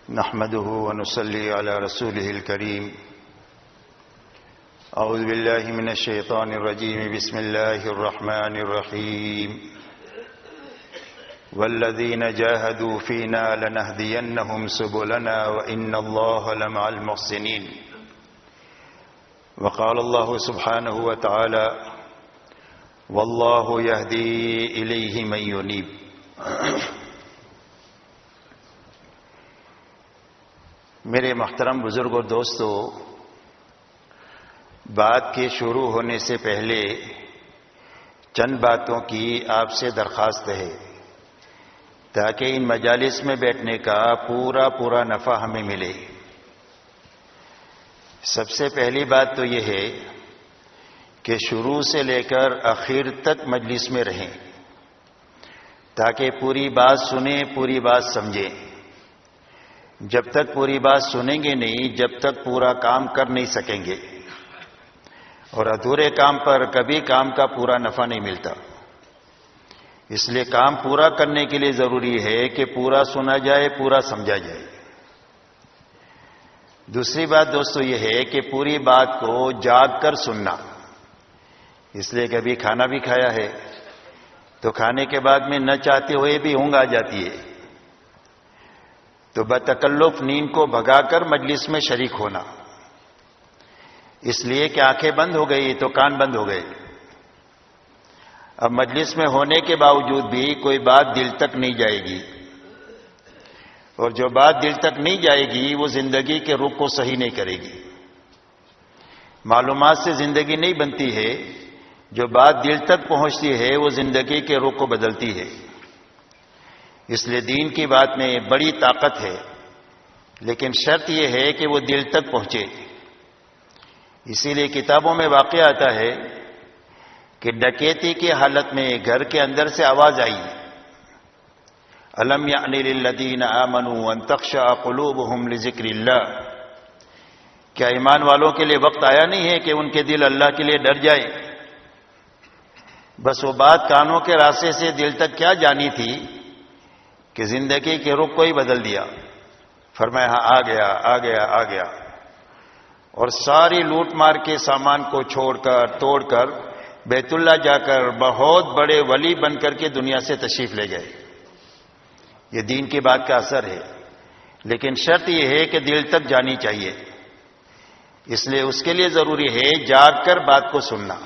نحمده ونصلي على رسوله الكريم. أعوذ بالله من الشيطان الرجيم. بسم الله الرحمن الرحيم. والذين جاهدوا فينا لنهدينهم سبلنا وإن الله لمع المحسنين. وقال الله سبحانه وتعالى: والله يهدي إليه من ينيب. میرے محترم بزرگ اور دوستو، بات کے شروع ہونے سے پہلے چند باتوں کی آپ سے درخواست ہے تاکہ ان مجالس میں بیٹھنے کا پورا نفع ہمیں ملے. سب سے پہلی بات تو یہ ہے کہ شروع سے لے کر آخر تک مجلس میں رہیں تاکہ پوری بات سنیں، پوری بات سمجھیں. جب تک پوری بات سنیں گے نہیں، جب تک پورا کام کر نہیں سکیں گے، اور ادھورے کام پر کبھی کام کا پورا نفع نہیں ملتا. اس لیے کام پورا کرنے کے لیے ضروری ہے کہ پورا سنا جائے، پورا سمجھا جائے. دوسری بات دوستو یہ ہے کہ پوری بات کو جاگ کر سننا. اس لیے کبھی کھانا بھی کھایا ہے تو کھانے کے بعد میں نہ چاہتے ہوئے بھی اونگ آ جاتی ہے، تو بتکلف نیند کو بھگا کر مجلس میں شریک ہونا. اس لیے کہ آنکھیں بند ہو گئی تو کان بند ہو گئے. اب مجلس میں ہونے کے باوجود بھی کوئی بات دل تک نہیں جائے گی، اور جو بات دل تک نہیں جائے گی وہ زندگی کے رخ کو صحیح نہیں کرے گی. معلومات سے زندگی نہیں بنتی ہے، جو بات دل تک پہنچتی ہے وہ زندگی کے رخ کو بدلتی ہے. اس لیے دین کی بات میں بڑی طاقت ہے، لیکن شرط یہ ہے کہ وہ دل تک پہنچے. اسی لیے کتابوں میں واقعہ آتا ہے کہ ڈکیتی کی حالت میں گھر کے اندر سے آواز آئی: الم یعن للذین آمنوا ان تخشع قلوبهم لذکر اللہ. کیا ایمان والوں کے لیے وقت آیا نہیں ہے کہ ان کے دل اللہ کے لیے ڈر جائے؟ بس وہ بات کانوں کے راستے سے دل تک کیا جانی تھی کہ زندگی کے رخ کو ہی بدل دیا. فرمایا ہاں آ گیا، اور ساری لوٹ مار کے سامان کو چھوڑ کر توڑ کر بیت اللہ جا کر بہت بڑے ولی بن کر کے دنیا سے تشریف لے گئے. یہ دین کی بات کا اثر ہے، لیکن شرط یہ ہے کہ دل تک جانی چاہیے. اس لیے اس کے لیے ضروری ہے جاگ کر بات کو سننا.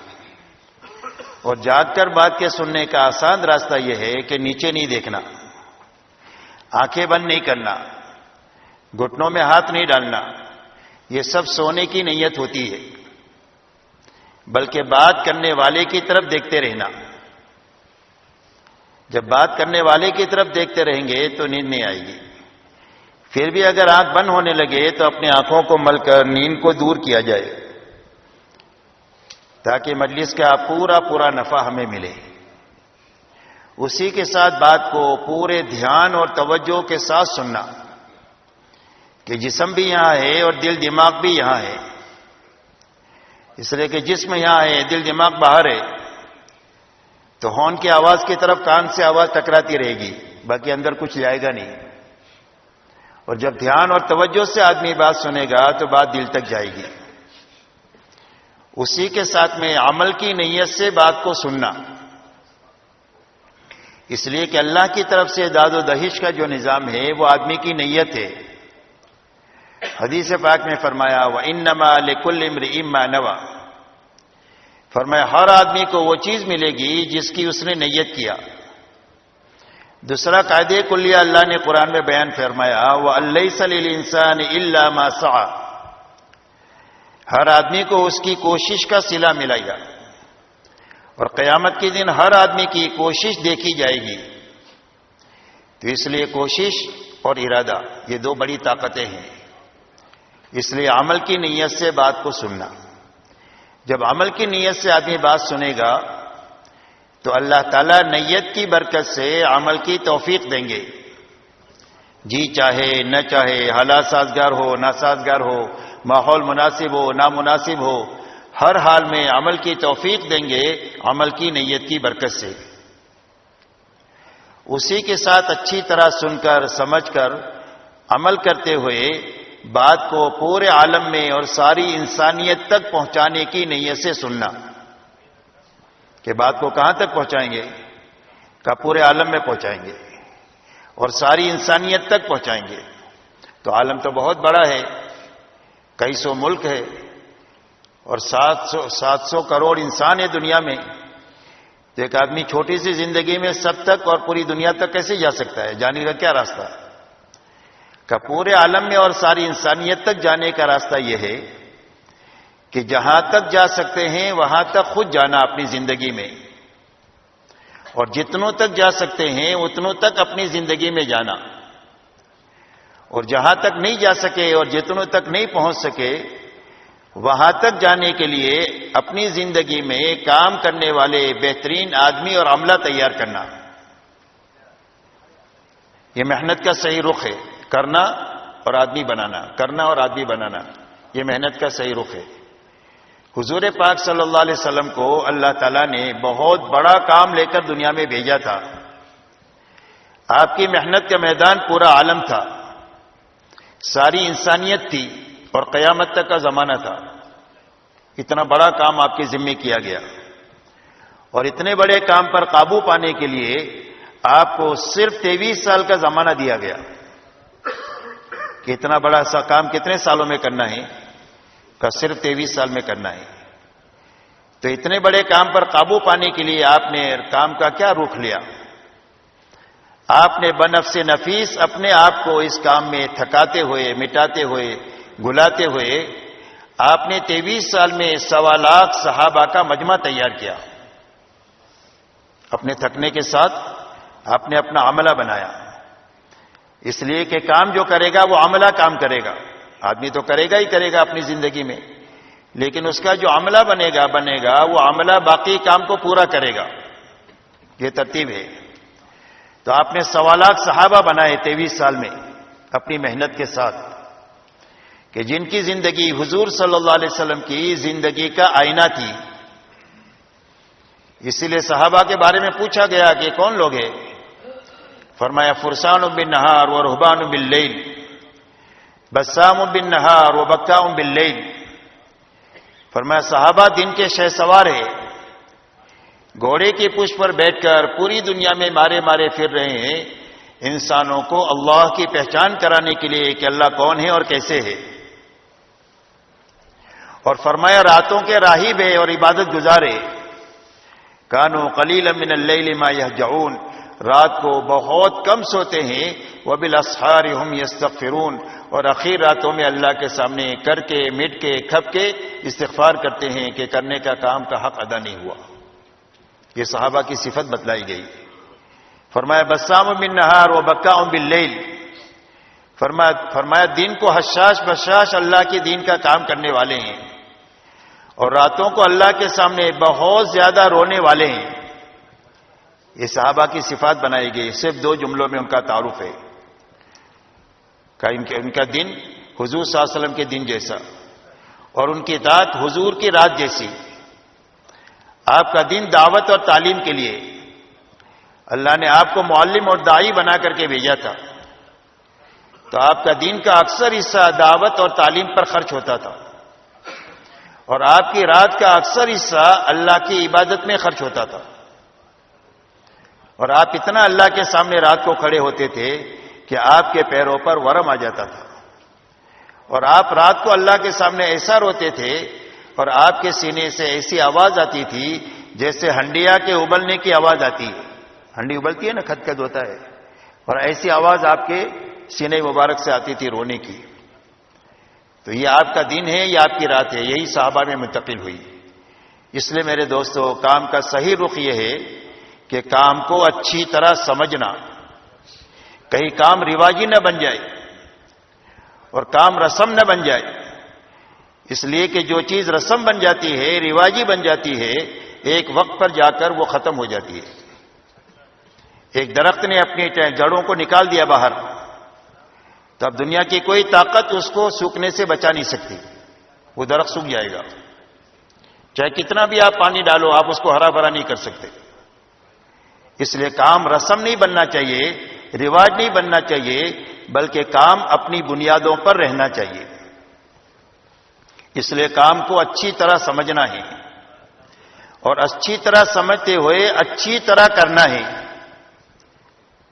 اور جاگ کر بات کے سننے کا آسان راستہ یہ ہے کہ نیچے نہیں دیکھنا، آنکھیں بند نہیں کرنا، گھٹنوں میں ہاتھ نہیں ڈالنا. یہ سب سونے کی نیت ہوتی ہے، بلکہ بات کرنے والے کی طرف دیکھتے رہنا. جب بات کرنے والے کی طرف دیکھتے رہیں گے تو نیند نہیں آئے گی. پھر بھی اگر آنکھ بند ہونے لگے تو اپنی آنکھوں کو مل کر نیند کو دور کیا جائے تاکہ مجلس کا پورا نفع ہمیں ملے. اسی کے ساتھ بات کو پورے دھیان اور توجہ کے ساتھ سننا کہ جسم بھی یہاں ہے اور دل دماغ بھی یہاں ہے. اس لیے کہ جسم یہاں ہے، دل دماغ باہر ہے، تو ہارن کی آواز کی طرف کان سے آواز ٹکراتی رہے گی، باقی اندر کچھ جائے گا نہیں. اور جب دھیان اور توجہ سے آدمی بات سنے گا تو بات دل تک جائے گی. اسی کے ساتھ میں عمل کی نیت سے بات کو سننا. اس لیے کہ اللہ کی طرف سے داد و دہش کا جو نظام ہے وہ آدمی کی نیت ہے. حدیث پاک میں فرمایا وَإِنَّمَا لِكُلِّ امْرِئٍ مَّا نَوَىٰ. فرمایا ہر آدمی کو وہ چیز ملے گی جس کی اس نے نیت کیا. دوسرا قاعدہ کلیہ اللہ نے قرآن میں بیان فرمایا وَأَن لَّيْسَ لِلْإِنسَانِ إِلَّا مَا سَعَىٰ. ہر آدمی کو اس کی کوشش کا صلہ ملے گا، اور قیامت کے دن ہر آدمی کی کوشش دیکھی جائے گی. تو اس لیے کوشش اور ارادہ یہ دو بڑی طاقتیں ہیں. اس لیے عمل کی نیت سے بات کو سننا. جب عمل کی نیت سے آدمی بات سنے گا تو اللہ تعالیٰ نیت کی برکت سے عمل کی توفیق دیں گے. جی چاہے نہ چاہے، حالات سازگار ہو ناسازگار ہو، ماحول مناسب ہو نامناسب ہو، ہر حال میں عمل کی توفیق دیں گے عمل کی نیت کی برکت سے. اسی کے ساتھ اچھی طرح سن کر سمجھ کر عمل کرتے ہوئے بات کو پورے عالم میں اور ساری انسانیت تک پہنچانے کی نیت سے سننا. کہ بات کو کہاں تک پہنچائیں گے؟ کہ پورے عالم میں پہنچائیں گے اور ساری انسانیت تک پہنچائیں گے. تو عالم تو بہت بڑا ہے، کئی سو ملک ہے اور 700 کروڑ انسان ہے دنیا میں. تو ایک آدمی چھوٹی سی زندگی میں سب تک اور پوری دنیا تک کیسے جا سکتا ہے؟ جانے کا کیا راستہ ہے؟ کہ پورے عالم میں اور ساری انسانیت تک جانے کا راستہ یہ ہے کہ جہاں تک جا سکتے ہیں وہاں تک خود جانا اپنی زندگی میں، اور جتنوں تک جا سکتے ہیں اتنوں تک اپنی زندگی میں جانا، اور جہاں تک نہیں جا سکے اور جتنوں تک نہیں پہنچ سکے وہاں تک جانے کے لیے اپنی زندگی میں کام کرنے والے بہترین آدمی اور عملہ تیار کرنا. یہ محنت کا صحیح رخ ہے، کرنا اور آدمی بنانا، کرنا اور آدمی بنانا، یہ محنت کا صحیح رخ ہے. حضور پاک صلی اللہ علیہ وسلم کو اللہ تعالیٰ نے بہت بڑا کام لے کر دنیا میں بھیجا تھا. آپ کی محنت کا میدان پورا عالم تھا، ساری انسانیت تھی اور قیامت تک کا زمانہ تھا. اتنا بڑا کام آپ کے ذمے کیا گیا، اور اتنے بڑے کام پر قابو پانے کے لیے آپ کو صرف 23 سال کا زمانہ دیا گیا. کہ اتنا بڑا سا کام کتنے سالوں میں کرنا ہے؟ کہ صرف 23 سال میں کرنا ہے. تو اتنے بڑے کام پر قابو پانے کے لیے آپ نے کام کا کیا رخ لیا؟ آپ نے بنفس نفیس اپنے آپ کو اس کام میں تھکاتے ہوئے، مٹاتے ہوئے، گلاتے ہوئے آپ نے 23 سال میں 1.25 لاکھ صحابہ کا مجمع تیار کیا. اپنے تھکنے کے ساتھ آپ نے اپنا عملہ بنایا. اس لیے کہ کام جو کرے گا وہ عملہ کام کرے گا. آدمی تو کرے گا ہی کرے گا اپنی زندگی میں، لیکن اس کا جو عملہ بنے گا وہ عملہ باقی کام کو پورا کرے گا. یہ ترتیب ہے. تو آپ نے 1.25 لاکھ صحابہ بنائے 23 سال میں اپنی محنت کے ساتھ، کہ جن کی زندگی حضور صلی اللہ علیہ وسلم کی زندگی کا آئینہ تھی. اسی لیے صحابہ کے بارے میں پوچھا گیا کہ کون لوگ ہیں؟ فرمایا فرسان بالنہار و رہبان باللیل، بسام بالنہار و بکاء باللیل. فرمایا صحابہ دن کے شہ سوار ہیں، گھوڑے کی پشت پر بیٹھ کر پوری دنیا میں مارے مارے پھر رہے ہیں انسانوں کو اللہ کی پہچان کرانے کے لیے کہ اللہ کون ہے اور کیسے ہے. اور فرمایا راتوں کے راہب ہے اور عبادت گزارے. کانوا قلیلا من اللیل ما یہجعون، رات کو بہت کم سوتے ہیں. وبالاسحار هم یستغفرون، اور اخیر راتوں میں اللہ کے سامنے کر کے مٹ کے کھپ کے استغفار کرتے ہیں کہ کرنے کا کام کا حق ادا نہیں ہوا. یہ صحابہ کی صفت بتلائی گئی. فرمایا بسام بالنہار و بکاء باللیل، فرمایا دن کو حشاش بشاش اللہ کے دین کا کام کرنے والے ہیں، اور راتوں کو اللہ کے سامنے بہت زیادہ رونے والے ہیں. یہ صحابہ کی صفات بنائی گئی. صرف 2 جملوں میں ان کا تعارف ہے کہ ان کا دن حضور صلی اللہ علیہ وسلم کے دن جیسا، اور ان کی رات حضور کی رات جیسی. آپ کا دن دعوت اور تعلیم کے لیے، اللہ نے آپ کو معلم اور داعی بنا کر کے بھیجا تھا. تو آپ کا دین کا اکثر حصہ دعوت اور تعلیم پر خرچ ہوتا تھا، اور آپ کی رات کا اکثر حصہ اللہ کی عبادت میں خرچ ہوتا تھا. اور آپ اتنا اللہ کے سامنے رات کو کھڑے ہوتے تھے کہ آپ کے پیروں پر ورم آ جاتا تھا، اور آپ رات کو اللہ کے سامنے ایسا روتے تھے اور آپ کے سینے سے ایسی آواز آتی تھی جیسے ہنڈیا کے ابلنے کی آواز آتی ہے. ہنڈی ابلتی ہے نا، کھد کھد ہوتا ہے، اور ایسی آواز آپ کے سینے مبارک سے آتی تھی رونے کی. تو یہ آپ کا دن ہے، یہ آپ کی رات ہے. یہی صحابہ میں منتقل ہوئی. اس لیے میرے دوستو کام کا صحیح رخ یہ ہے کہ کام کو اچھی طرح سمجھنا، کہیں کام رواجی نہ بن جائے اور کام رسم نہ بن جائے. اس لیے کہ جو چیز رسم بن جاتی ہے، رواجی بن جاتی ہے، ایک وقت پر جا کر وہ ختم ہو جاتی ہے. ایک درخت نے اپنی جڑوں کو نکال دیا باہر، تو اب دنیا کی کوئی طاقت اس کو سوکھنے سے بچا نہیں سکتی. وہ درخت سوکھ جائے گا، چاہے کتنا بھی آپ پانی ڈالو آپ اس کو ہرا بھرا نہیں کر سکتے. اس لیے کام رسم نہیں بننا چاہیے، رواج نہیں بننا چاہیے، بلکہ کام اپنی بنیادوں پر رہنا چاہیے. اس لیے کام کو اچھی طرح سمجھنا ہے اور اچھی طرح سمجھتے ہوئے اچھی طرح کرنا ہے.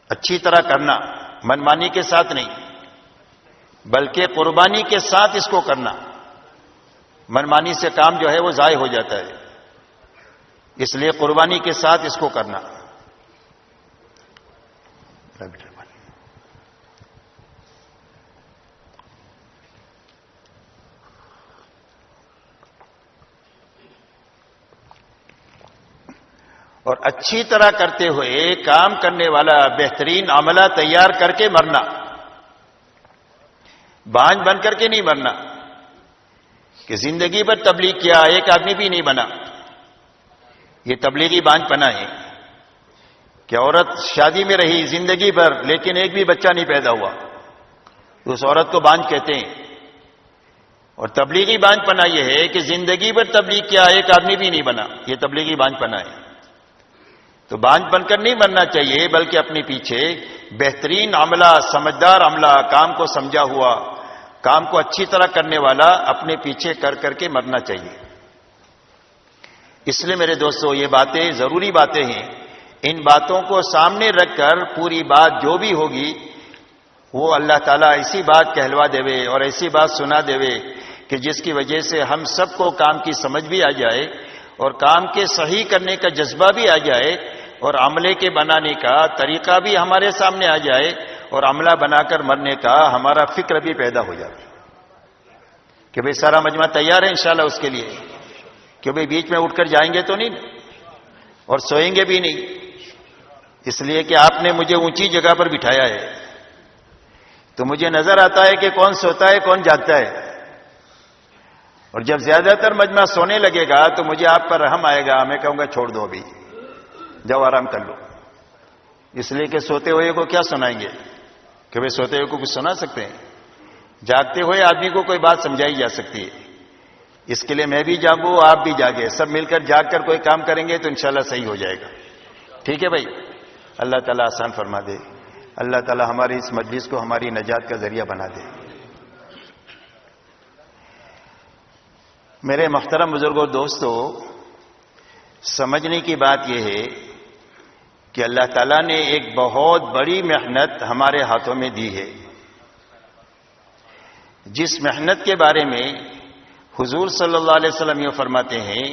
اچھی طرح کرنا، منمانی کے ساتھ نہیں بلکہ قربانی کے ساتھ اس کو کرنا. منمانی سے کام جو ہے وہ ضائع ہو جاتا ہے، اس لیے قربانی کے ساتھ اس کو کرنا. اور اچھی طرح کرتے ہوئے کام کرنے والا بہترین عملہ تیار کر کے مرنا، بانجھ بن کر کے نہیں مرنا کہ زندگی بھر تبلیغ کیا ایک آدمی بھی نہیں بنا. یہ تبلیغی بانجھ پنا ہے کہ عورت شادی میں رہی زندگی بھر لیکن ایک بھی بچہ نہیں پیدا ہوا، تو اس عورت کو بانجھ کہتے ہیں. اور تبلیغی بانجھ پنا یہ ہے کہ زندگی بھر تبلیغ کیا ایک آدمی بھی نہیں بنا، یہ تبلیغی بانجھ پنا ہے. تو بانجھ بن کر نہیں مرنا چاہیے بلکہ اپنے پیچھے بہترین عملہ، سمجھدار عملہ، کام کو سمجھا ہوا، کام کو اچھی طرح کرنے والا اپنے پیچھے کر کر کے مرنا چاہیے. اس لیے میرے دوستو یہ باتیں ضروری باتیں ہیں. ان باتوں کو سامنے رکھ کر پوری بات جو بھی ہوگی وہ اللہ تعالیٰ ایسی بات کہلوا دیوے اور ایسی بات سنا دیوے کہ جس کی وجہ سے ہم سب کو کام کی سمجھ بھی آ جائے اور کام کے صحیح کرنے کا جذبہ بھی آ جائے اور عملے کے بنانے کا طریقہ بھی ہمارے سامنے آ جائے اور عملہ بنا کر مرنے کا ہمارا فکر بھی پیدا ہو جائے کہ بھئی سارا مجمع تیار ہے انشاءاللہ اس کے لیے، کہ بھئی بیچ میں اٹھ کر جائیں گے تو نہیں اور سوئیں گے بھی نہیں. اس لیے کہ آپ نے مجھے اونچی جگہ پر بٹھایا ہے تو مجھے نظر آتا ہے کہ کون سوتا ہے کون جاگتا ہے. اور جب زیادہ تر مجمع سونے لگے گا تو مجھے آپ پر رحم آئے گا، میں کہوں گا چھوڑ دو ابھی، جاؤ آرام کر لو. اس لیے کہ سوتے ہوئے کو کیا سنائیں گے کہ بھئی سوتے ہوئے کو کچھ سنا سکتے ہیں؟ جاگتے ہوئے آدمی کو کوئی بات سمجھائی جا سکتی ہے. اس کے لیے میں بھی جاگوں آپ بھی جاگے، سب مل کر جاگ کر کوئی کام کریں گے تو انشاءاللہ صحیح ہو جائے گا. ٹھیک ہے بھائی؟ اللہ تعالیٰ آسان فرما دے. اللہ تعالیٰ ہماری اس مجلس کو ہماری نجات کا ذریعہ بنا دے. میرے محترم بزرگوں دوستو، سمجھنے کی بات یہ ہے کہ اللہ تعالیٰ نے ایک بہت بڑی محنت ہمارے ہاتھوں میں دی ہے، جس محنت کے بارے میں حضور صلی اللہ علیہ وسلم یہ فرماتے ہیں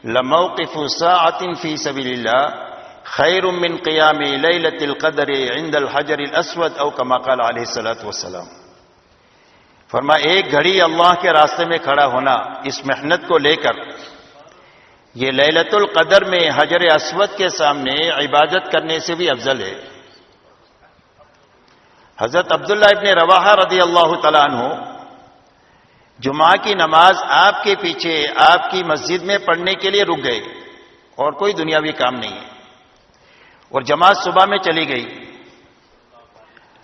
لَمَوْقِفُ سَاعَةٍ فِي سَبِيلِ اللَّهِ خَيْرٌ مِّن قِيَامِ لَيْلَةِ الْقَدْرِ عِندَ الْحَجَرِ الْأَسْوَدِ أَوْ كَمَا قَالَ عَلَيْهِ الصَّلَاةُ وَالسَّلَامُ. فرمایا ایک گھڑی اللہ کے راستے میں کھڑا ہونا اس محنت کو لے کر یہ لیلۃ القدر میں حجر اسود کے سامنے عبادت کرنے سے بھی افضل ہے. حضرت عبداللہ ابن رواحہ رضی اللہ تعالیٰ عنہ جمعہ کی نماز آپ کے پیچھے آپ کی مسجد میں پڑھنے کے لیے رک گئے اور کوئی دنیاوی کام نہیں ہے، اور جماعت صبح میں چلی گئی.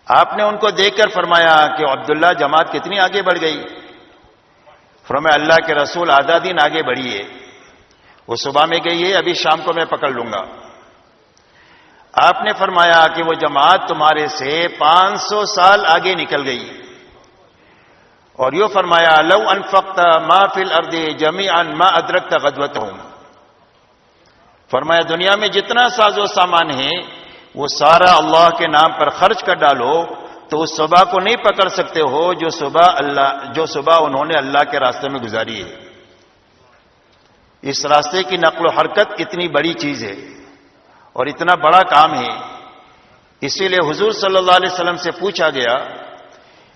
آپ نے ان کو دیکھ کر فرمایا کہ عبداللہ جماعت کتنی آگے بڑھ گئی؟ فرمایا اللہ کے رسول آدھا دن آگے بڑھی ہے، وہ صبح میں گئی ہے، ابھی شام کو میں پکڑ لوں گا. آپ نے فرمایا کہ وہ جماعت تمہارے سے 500 سال آگے نکل گئی. اور یہ فرمایا لو انفقت ما فی الارض جميعا ما ادرکت غدوتهم. فرمایا دنیا میں جتنا ساز و سامان ہے وہ سارا اللہ کے نام پر خرچ کر ڈالو تو اس صبح کو نہیں پکڑ سکتے ہو جو صبح انہوں نے اللہ کے راستے میں گزاری ہے. اس راستے کی نقل و حرکت اتنی بڑی چیز ہے اور اتنا بڑا کام ہے. اسی لیے حضور صلی اللہ علیہ وسلم سے پوچھا گیا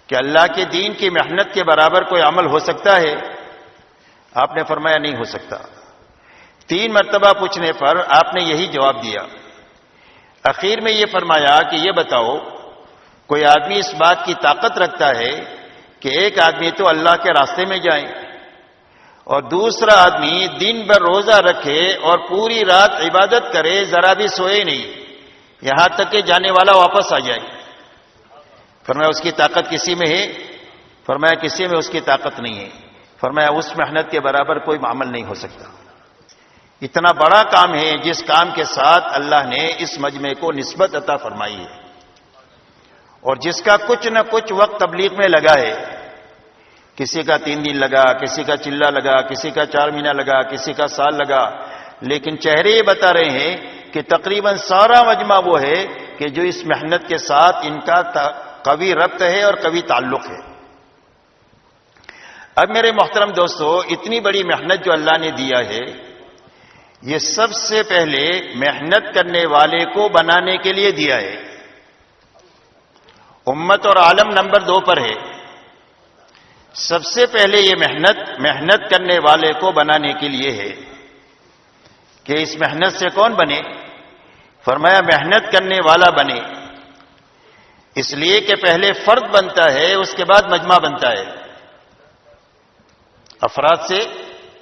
کہ اللہ کے دین کی محنت کے برابر کوئی عمل ہو سکتا ہے؟ آپ نے فرمایا نہیں ہو سکتا. 3 مرتبہ پوچھنے پر آپ نے یہی جواب دیا. اخیر میں یہ فرمایا کہ یہ بتاؤ کوئی آدمی اس بات کی طاقت رکھتا ہے کہ ایک آدمی تو اللہ کے راستے میں جائے اور دوسرا آدمی دن بھر روزہ رکھے اور پوری رات عبادت کرے، ذرا بھی سوئے نہیں، یہاں تک کہ جانے والا واپس آ جائے؟ فرمایا اس کی طاقت کسی میں ہے؟ فرمایا کسی میں اس کی طاقت نہیں ہے. فرمایا اس محنت کے برابر کوئی عمل نہیں ہو سکتا. اتنا بڑا کام ہے جس کام کے ساتھ اللہ نے اس مجمع کو نسبت عطا فرمائی ہے. اور جس کا کچھ نہ کچھ وقت تبلیغ میں لگا ہے، کسی کا 3 دن لگا، کسی کا چلہ لگا، کسی کا 4 مہینہ لگا، کسی کا سال لگا، لیکن چہرے یہ بتا رہے ہیں کہ تقریباً سارا مجمع وہ ہے کہ جو اس محنت کے ساتھ ان کا قوی ربط ہے اور قوی تعلق ہے۔ اب میرے محترم دوستو، اتنی بڑی محنت جو اللہ نے دیا ہے، یہ سب سے پہلے محنت کرنے والے کو بنانے کے لیے دیا ہے۔ امت اور عالم نمبر 2 پر ہے۔ سب سے پہلے یہ محنت کرنے والے کو بنانے کے لیے ہے کہ اس محنت سے کون بنے؟ فرمایا محنت کرنے والا بنے، اس لیے کہ پہلے فرد بنتا ہے، اس کے بعد مجمع بنتا ہے۔ افراد سے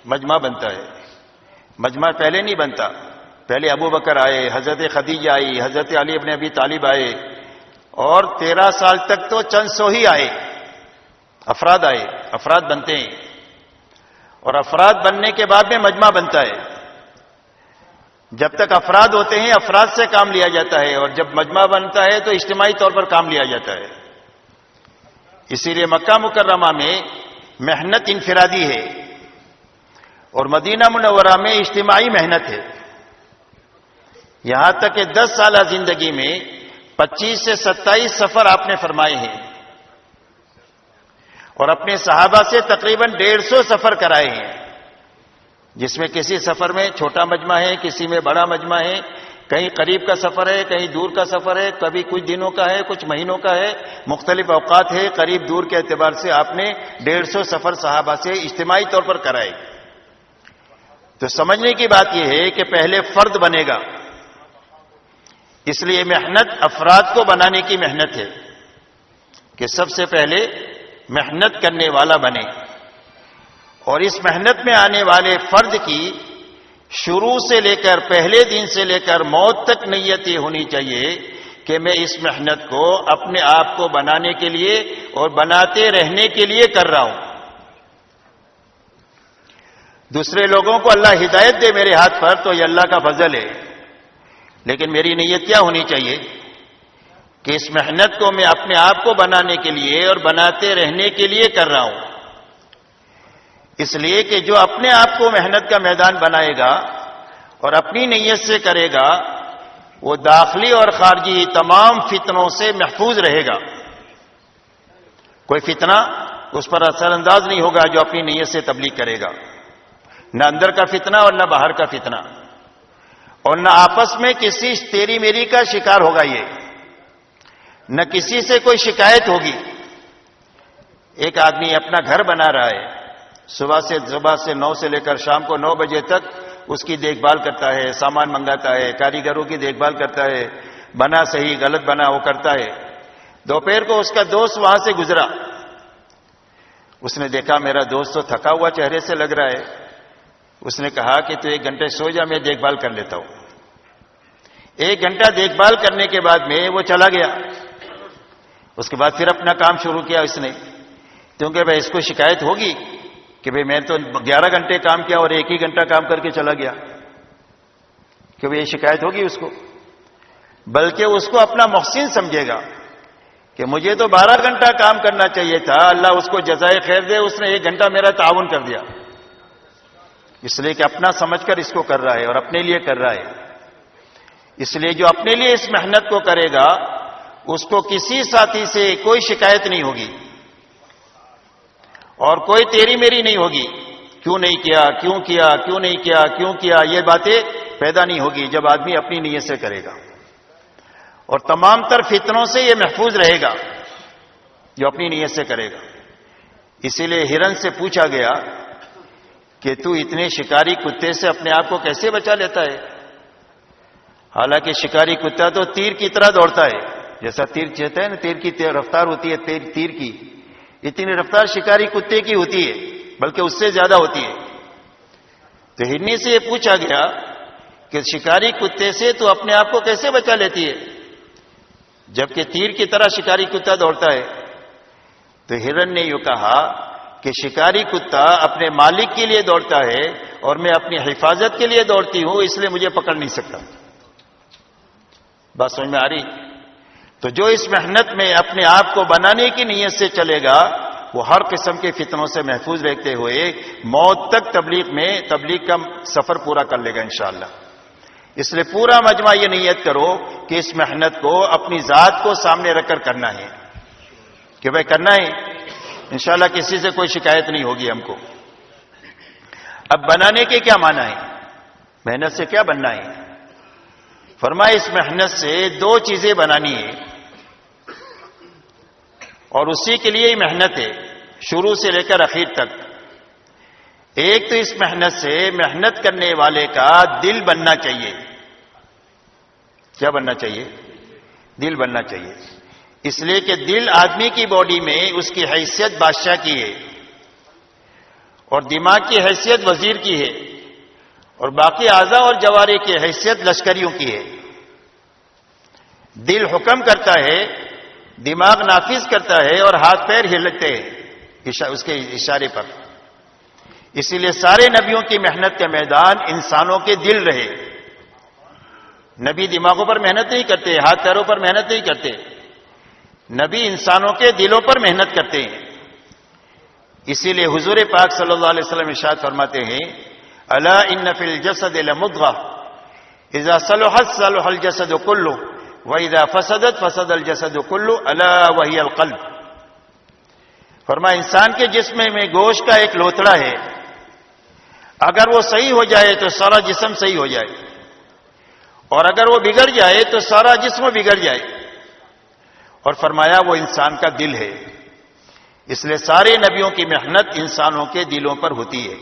مجمع بنتا ہے، مجمع پہلے نہیں بنتا۔ پہلے ابو بکر آئے، حضرت خدیجہ آئی، حضرت علی ابن ابی طالب آئے، اور 13 سال تک تو چند سو ہی آئے، افراد آئے، افراد بنتے ہیں، اور افراد بننے کے بعد میں مجمع بنتا ہے۔ جب تک افراد ہوتے ہیں افراد سے کام لیا جاتا ہے، اور جب مجمع بنتا ہے تو اجتماعی طور پر کام لیا جاتا ہے۔ اسی لیے مکہ مکرمہ میں محنت انفرادی ہے، اور مدینہ منورہ میں اجتماعی محنت ہے۔ یہاں تک کہ 10 سالہ زندگی میں 25 سے 27 سفر آپ نے فرمائے ہیں، اور اپنے صحابہ سے تقریباً 150 سفر کرائے ہیں، جس میں کسی سفر میں چھوٹا مجمع ہے، کسی میں بڑا مجمع ہے، کہیں قریب کا سفر ہے، کہیں دور کا سفر ہے، کبھی کچھ دنوں کا ہے، کچھ مہینوں کا ہے، مختلف اوقات ہے، قریب دور کے اعتبار سے آپ نے 150 سفر صحابہ سے اجتماعی طور پر کرائے۔ تو سمجھنے کی بات یہ ہے کہ پہلے فرد بنے گا، اس لیے محنت افراد کو بنانے کی محنت ہے کہ سب سے پہلے محنت کرنے والا بنے، اور اس محنت میں آنے والے فرد کی شروع سے لے کر پہلے دن سے لے کر موت تک نیت یہ ہونی چاہیے کہ میں اس محنت کو اپنے آپ کو بنانے کے لیے اور بناتے رہنے کے لیے کر رہا ہوں۔ دوسرے لوگوں کو اللہ ہدایت دے میرے ہاتھ پر تو یہ اللہ کا فضل ہے، لیکن میری نیت کیا ہونی چاہیے کہ اس محنت کو میں اپنے آپ کو بنانے کے لیے اور بناتے رہنے کے لیے کر رہا ہوں۔ اس لیے کہ جو اپنے آپ کو محنت کا میدان بنائے گا اور اپنی نیت سے کرے گا، وہ داخلی اور خارجی تمام فتنوں سے محفوظ رہے گا۔ کوئی فتنہ اس پر اثر انداز نہیں ہوگا جو اپنی نیت سے تبلیغ کرے گا، نہ اندر کا فتنہ اور نہ باہر کا فتنہ، اور نہ آپس میں کسی تیری میری کا شکار ہوگا، یہ نہ کسی سے کوئی شکایت ہوگی۔ ایک آدمی اپنا گھر بنا رہا ہے، صبح سے 9 سے لے کر شام کو 9 بجے تک اس کی دیکھ بھال کرتا ہے، سامان منگاتا ہے، کاریگروں کی دیکھ بھال کرتا ہے، بنا صحیح غلط بنا وہ کرتا ہے۔ دوپہر کو اس کا دوست وہاں سے گزرا، اس نے دیکھا میرا دوست تو تھکا ہوا چہرے سے لگ رہا ہے، اس نے کہا کہ تو 1 گھنٹے سو جا، میں دیکھ بھال کر لیتا ہوں۔ 1 گھنٹہ دیکھ بھال کرنے کے بعد میں وہ چلا گیا۔ اس کے بعد پھر اپنا کام شروع کیا اس نے، کیونکہ بھائی اس کو شکایت ہوگی کہ بھئی میں تو 11 گھنٹے کام کیا اور 1 ہی گھنٹہ کام کر کے چلا گیا، کہ بھئی یہ شکایت ہوگی اس کو، بلکہ اس کو اپنا محسن سمجھے گا کہ مجھے تو 12 گھنٹہ کام کرنا چاہیے تھا، اللہ اس کو جزائے خیر دے، اس نے 1 گھنٹہ میرا تعاون کر دیا، اس لیے کہ اپنا سمجھ کر اس کو کر رہا ہے اور اپنے لیے کر رہا ہے۔ اس لیے جو اپنے لیے اس محنت کو کرے گا اس کو کسی ساتھی سے کوئی شکایت نہیں ہوگی اور کوئی تیری میری نہیں ہوگی، کیوں نہیں کیا، کیوں کیا، کیوں نہیں کیا، کیوں کیا، یہ باتیں پیدا نہیں ہوگی جب آدمی اپنی نیت سے کرے گا، اور تمام تر فتنوں سے یہ محفوظ رہے گا جو اپنی نیت سے کرے گا۔ اسی لیے ہرن سے پوچھا گیا کہ تو اتنے شکاری کتے سے اپنے آپ کو کیسے بچا لیتا ہے؟ حالانکہ شکاری کتا تو تیر کی طرح دوڑتا ہے، جیسا تیر چلتا ہے نا، تیر کی رفتار ہوتی ہے، تیر کی اتنی رفتار شکاری کتے کی ہوتی ہے، بلکہ اس سے زیادہ ہوتی ہے۔ تو ہرنی سے یہ پوچھا گیا کہ شکاری کتے سے تو اپنے آپ کو کیسے بچا لیتی ہے جبکہ تیر کی طرح شکاری کتا دوڑتا ہے؟ تو ہرن نے یوں کہا کہ شکاری کتا اپنے مالک کے لیے دوڑتا ہے اور میں اپنی حفاظت کے لیے دوڑتی ہوں، اس لیے مجھے پکڑ نہیں سکتا۔ بات سمجھ میں آ رہی؟ تو جو اس محنت میں اپنے آپ کو بنانے کی نیت سے چلے گا وہ ہر قسم کے فتنوں سے محفوظ رہتے ہوئے موت تک تبلیغ کا سفر پورا کر لے گا انشاءاللہ۔ اس لیے پورا مجمع یہ نیت کرو کہ اس محنت کو اپنی ذات کو سامنے رکھ کر کرنا ہے، کہ بھائی کرنا ہے، انشاءاللہ کسی سے کوئی شکایت نہیں ہوگی ہم کو۔ اب بنانے کے کیا معنی ہے؟ محنت سے کیا بننا ہے؟ فرمائے اس محنت سے دو چیزیں بنانی ہے، اور اسی کے لیے ہی محنت ہے شروع سے لے کر اخیر تک۔ ایک تو اس محنت سے محنت کرنے والے کا دل بننا چاہیے۔ کیا بننا چاہیے؟ دل بننا چاہیے، اس لیے کہ دل آدمی کی باڈی میں اس کی حیثیت بادشاہ کی ہے، اور دماغ کی حیثیت وزیر کی ہے، اور باقی اعضاء اور جوارح کی حیثیت لشکریوں کی ہے۔ دل حکم کرتا ہے، دماغ نافذ کرتا ہے، اور ہاتھ پیر ہلتے ہیں اس کے اشارے پر۔ اسی لیے سارے نبیوں کی محنت کا میدان انسانوں کے دل رہے۔ نبی دماغوں پر محنت نہیں کرتے، ہاتھ پیروں پر محنت نہیں کرتے، نبی انسانوں کے دلوں پر محنت کرتے ہیں۔ اسی لیے حضور پاک صلی اللہ علیہ وسلم ارشاد فرماتے ہیں، الا ان فی الجسد لمضغہ اذا صلحت صلح الجسد کلہ واذا فسدت فسد الجسد کلہ الا وہی القلب۔ فرمایا انسان کے جسم میں گوشت کا ایک لوتھڑا ہے، اگر وہ صحیح ہو جائے تو سارا جسم صحیح ہو جائے، اور اگر وہ بگڑ جائے تو سارا جسم بگڑ جائے۔ اور فرمایا وہ انسان کا دل ہے۔ اس لیے سارے نبیوں کی محنت انسانوں کے دلوں پر ہوتی ہے۔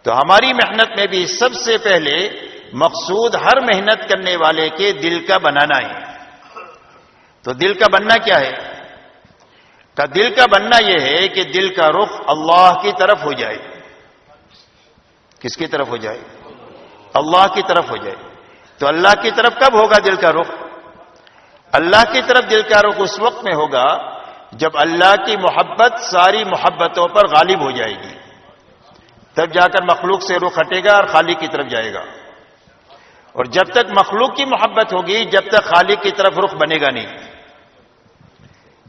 تو ہماری محنت میں بھی سب سے پہلے مقصود ہر محنت کرنے والے کے دل کا بنانا ہے۔ تو دل کا بننا کیا ہے؟ دل کا بننا یہ ہے کہ دل کا رخ اللہ کی طرف ہو جائے۔ کس کی طرف ہو جائے؟ اللہ کی طرف ہو جائے۔ تو اللہ کی طرف کب ہوگا دل کا رخ؟ اللہ کی طرف دل کا رخ اس وقت میں ہوگا جب اللہ کی محبت ساری محبتوں پر غالب ہو جائے گی، تب جا کر مخلوق سے رخ ہٹے گا اور خالق کی طرف جائے گا۔ اور جب تک مخلوق کی محبت ہوگی جب تک خالق کی طرف رخ بنے گا نہیں۔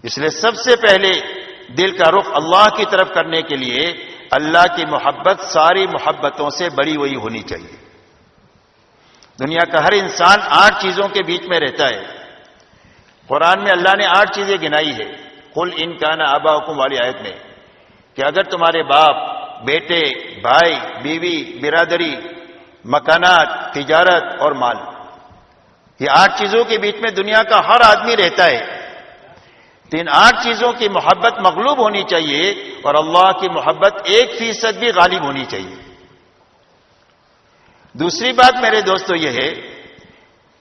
اس لیے سب سے پہلے دل کا رخ اللہ کی طرف کرنے کے لیے اللہ کی محبت ساری محبتوں سے بڑی ہوئی ہونی چاہیے۔ دنیا کا ہر انسان 8 چیزوں کے بیچ میں رہتا ہے۔ قرآن میں اللہ نے 8 چیزیں گنائی ہے، قل ان کان آباؤکم والی آیت میں، کہ اگر تمہارے باپ، بیٹے، بھائی، بیوی، برادری، مکانات، تجارت اور مال، یہ 8 چیزوں کے بیچ میں دنیا کا ہر آدمی رہتا ہے، تو ان 8 چیزوں کی محبت مغلوب ہونی چاہیے، اور اللہ کی محبت 1% بھی غالب ہونی چاہیے۔ دوسری بات میرے دوستو یہ ہے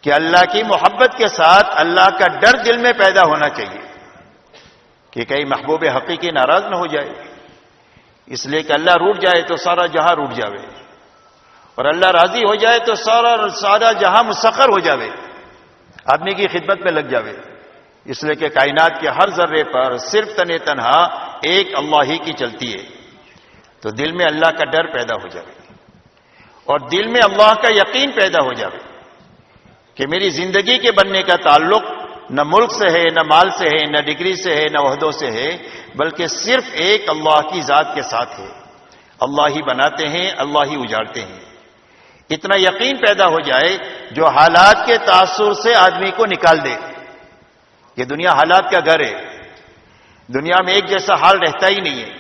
کہ اللہ کی محبت کے ساتھ اللہ کا ڈر دل میں پیدا ہونا چاہیے کہ کہیں محبوب حقیقی ناراض نہ ہو جائے، اس لیے کہ اللہ روٹ جائے تو سارا جہاں روٹ جاوے، اور اللہ راضی ہو جائے تو سارا جہاں مسخر ہو جاوے، آدمی کی خدمت میں لگ جاوے۔ اس لیے کہ کائنات کے ہر ذرے پر صرف تنہا ایک اللہ ہی کی چلتی ہے۔ تو دل میں اللہ کا ڈر پیدا ہو جائے، اور دل میں اللہ کا یقین پیدا ہو جائے کہ میری زندگی کے بننے کا تعلق نہ ملک سے ہے، نہ مال سے ہے، نہ ڈگری سے ہے، نہ عہدوں سے ہے، بلکہ صرف ایک اللہ کی ذات کے ساتھ ہے۔ اللہ ہی بناتے ہیں، اللہ ہی اجاڑتے ہیں۔ اتنا یقین پیدا ہو جائے جو حالات کے تاثر سے آدمی کو نکال دے۔ یہ دنیا حالات کا گھر ہے، دنیا میں ایک جیسا حال رہتا ہی نہیں ہے،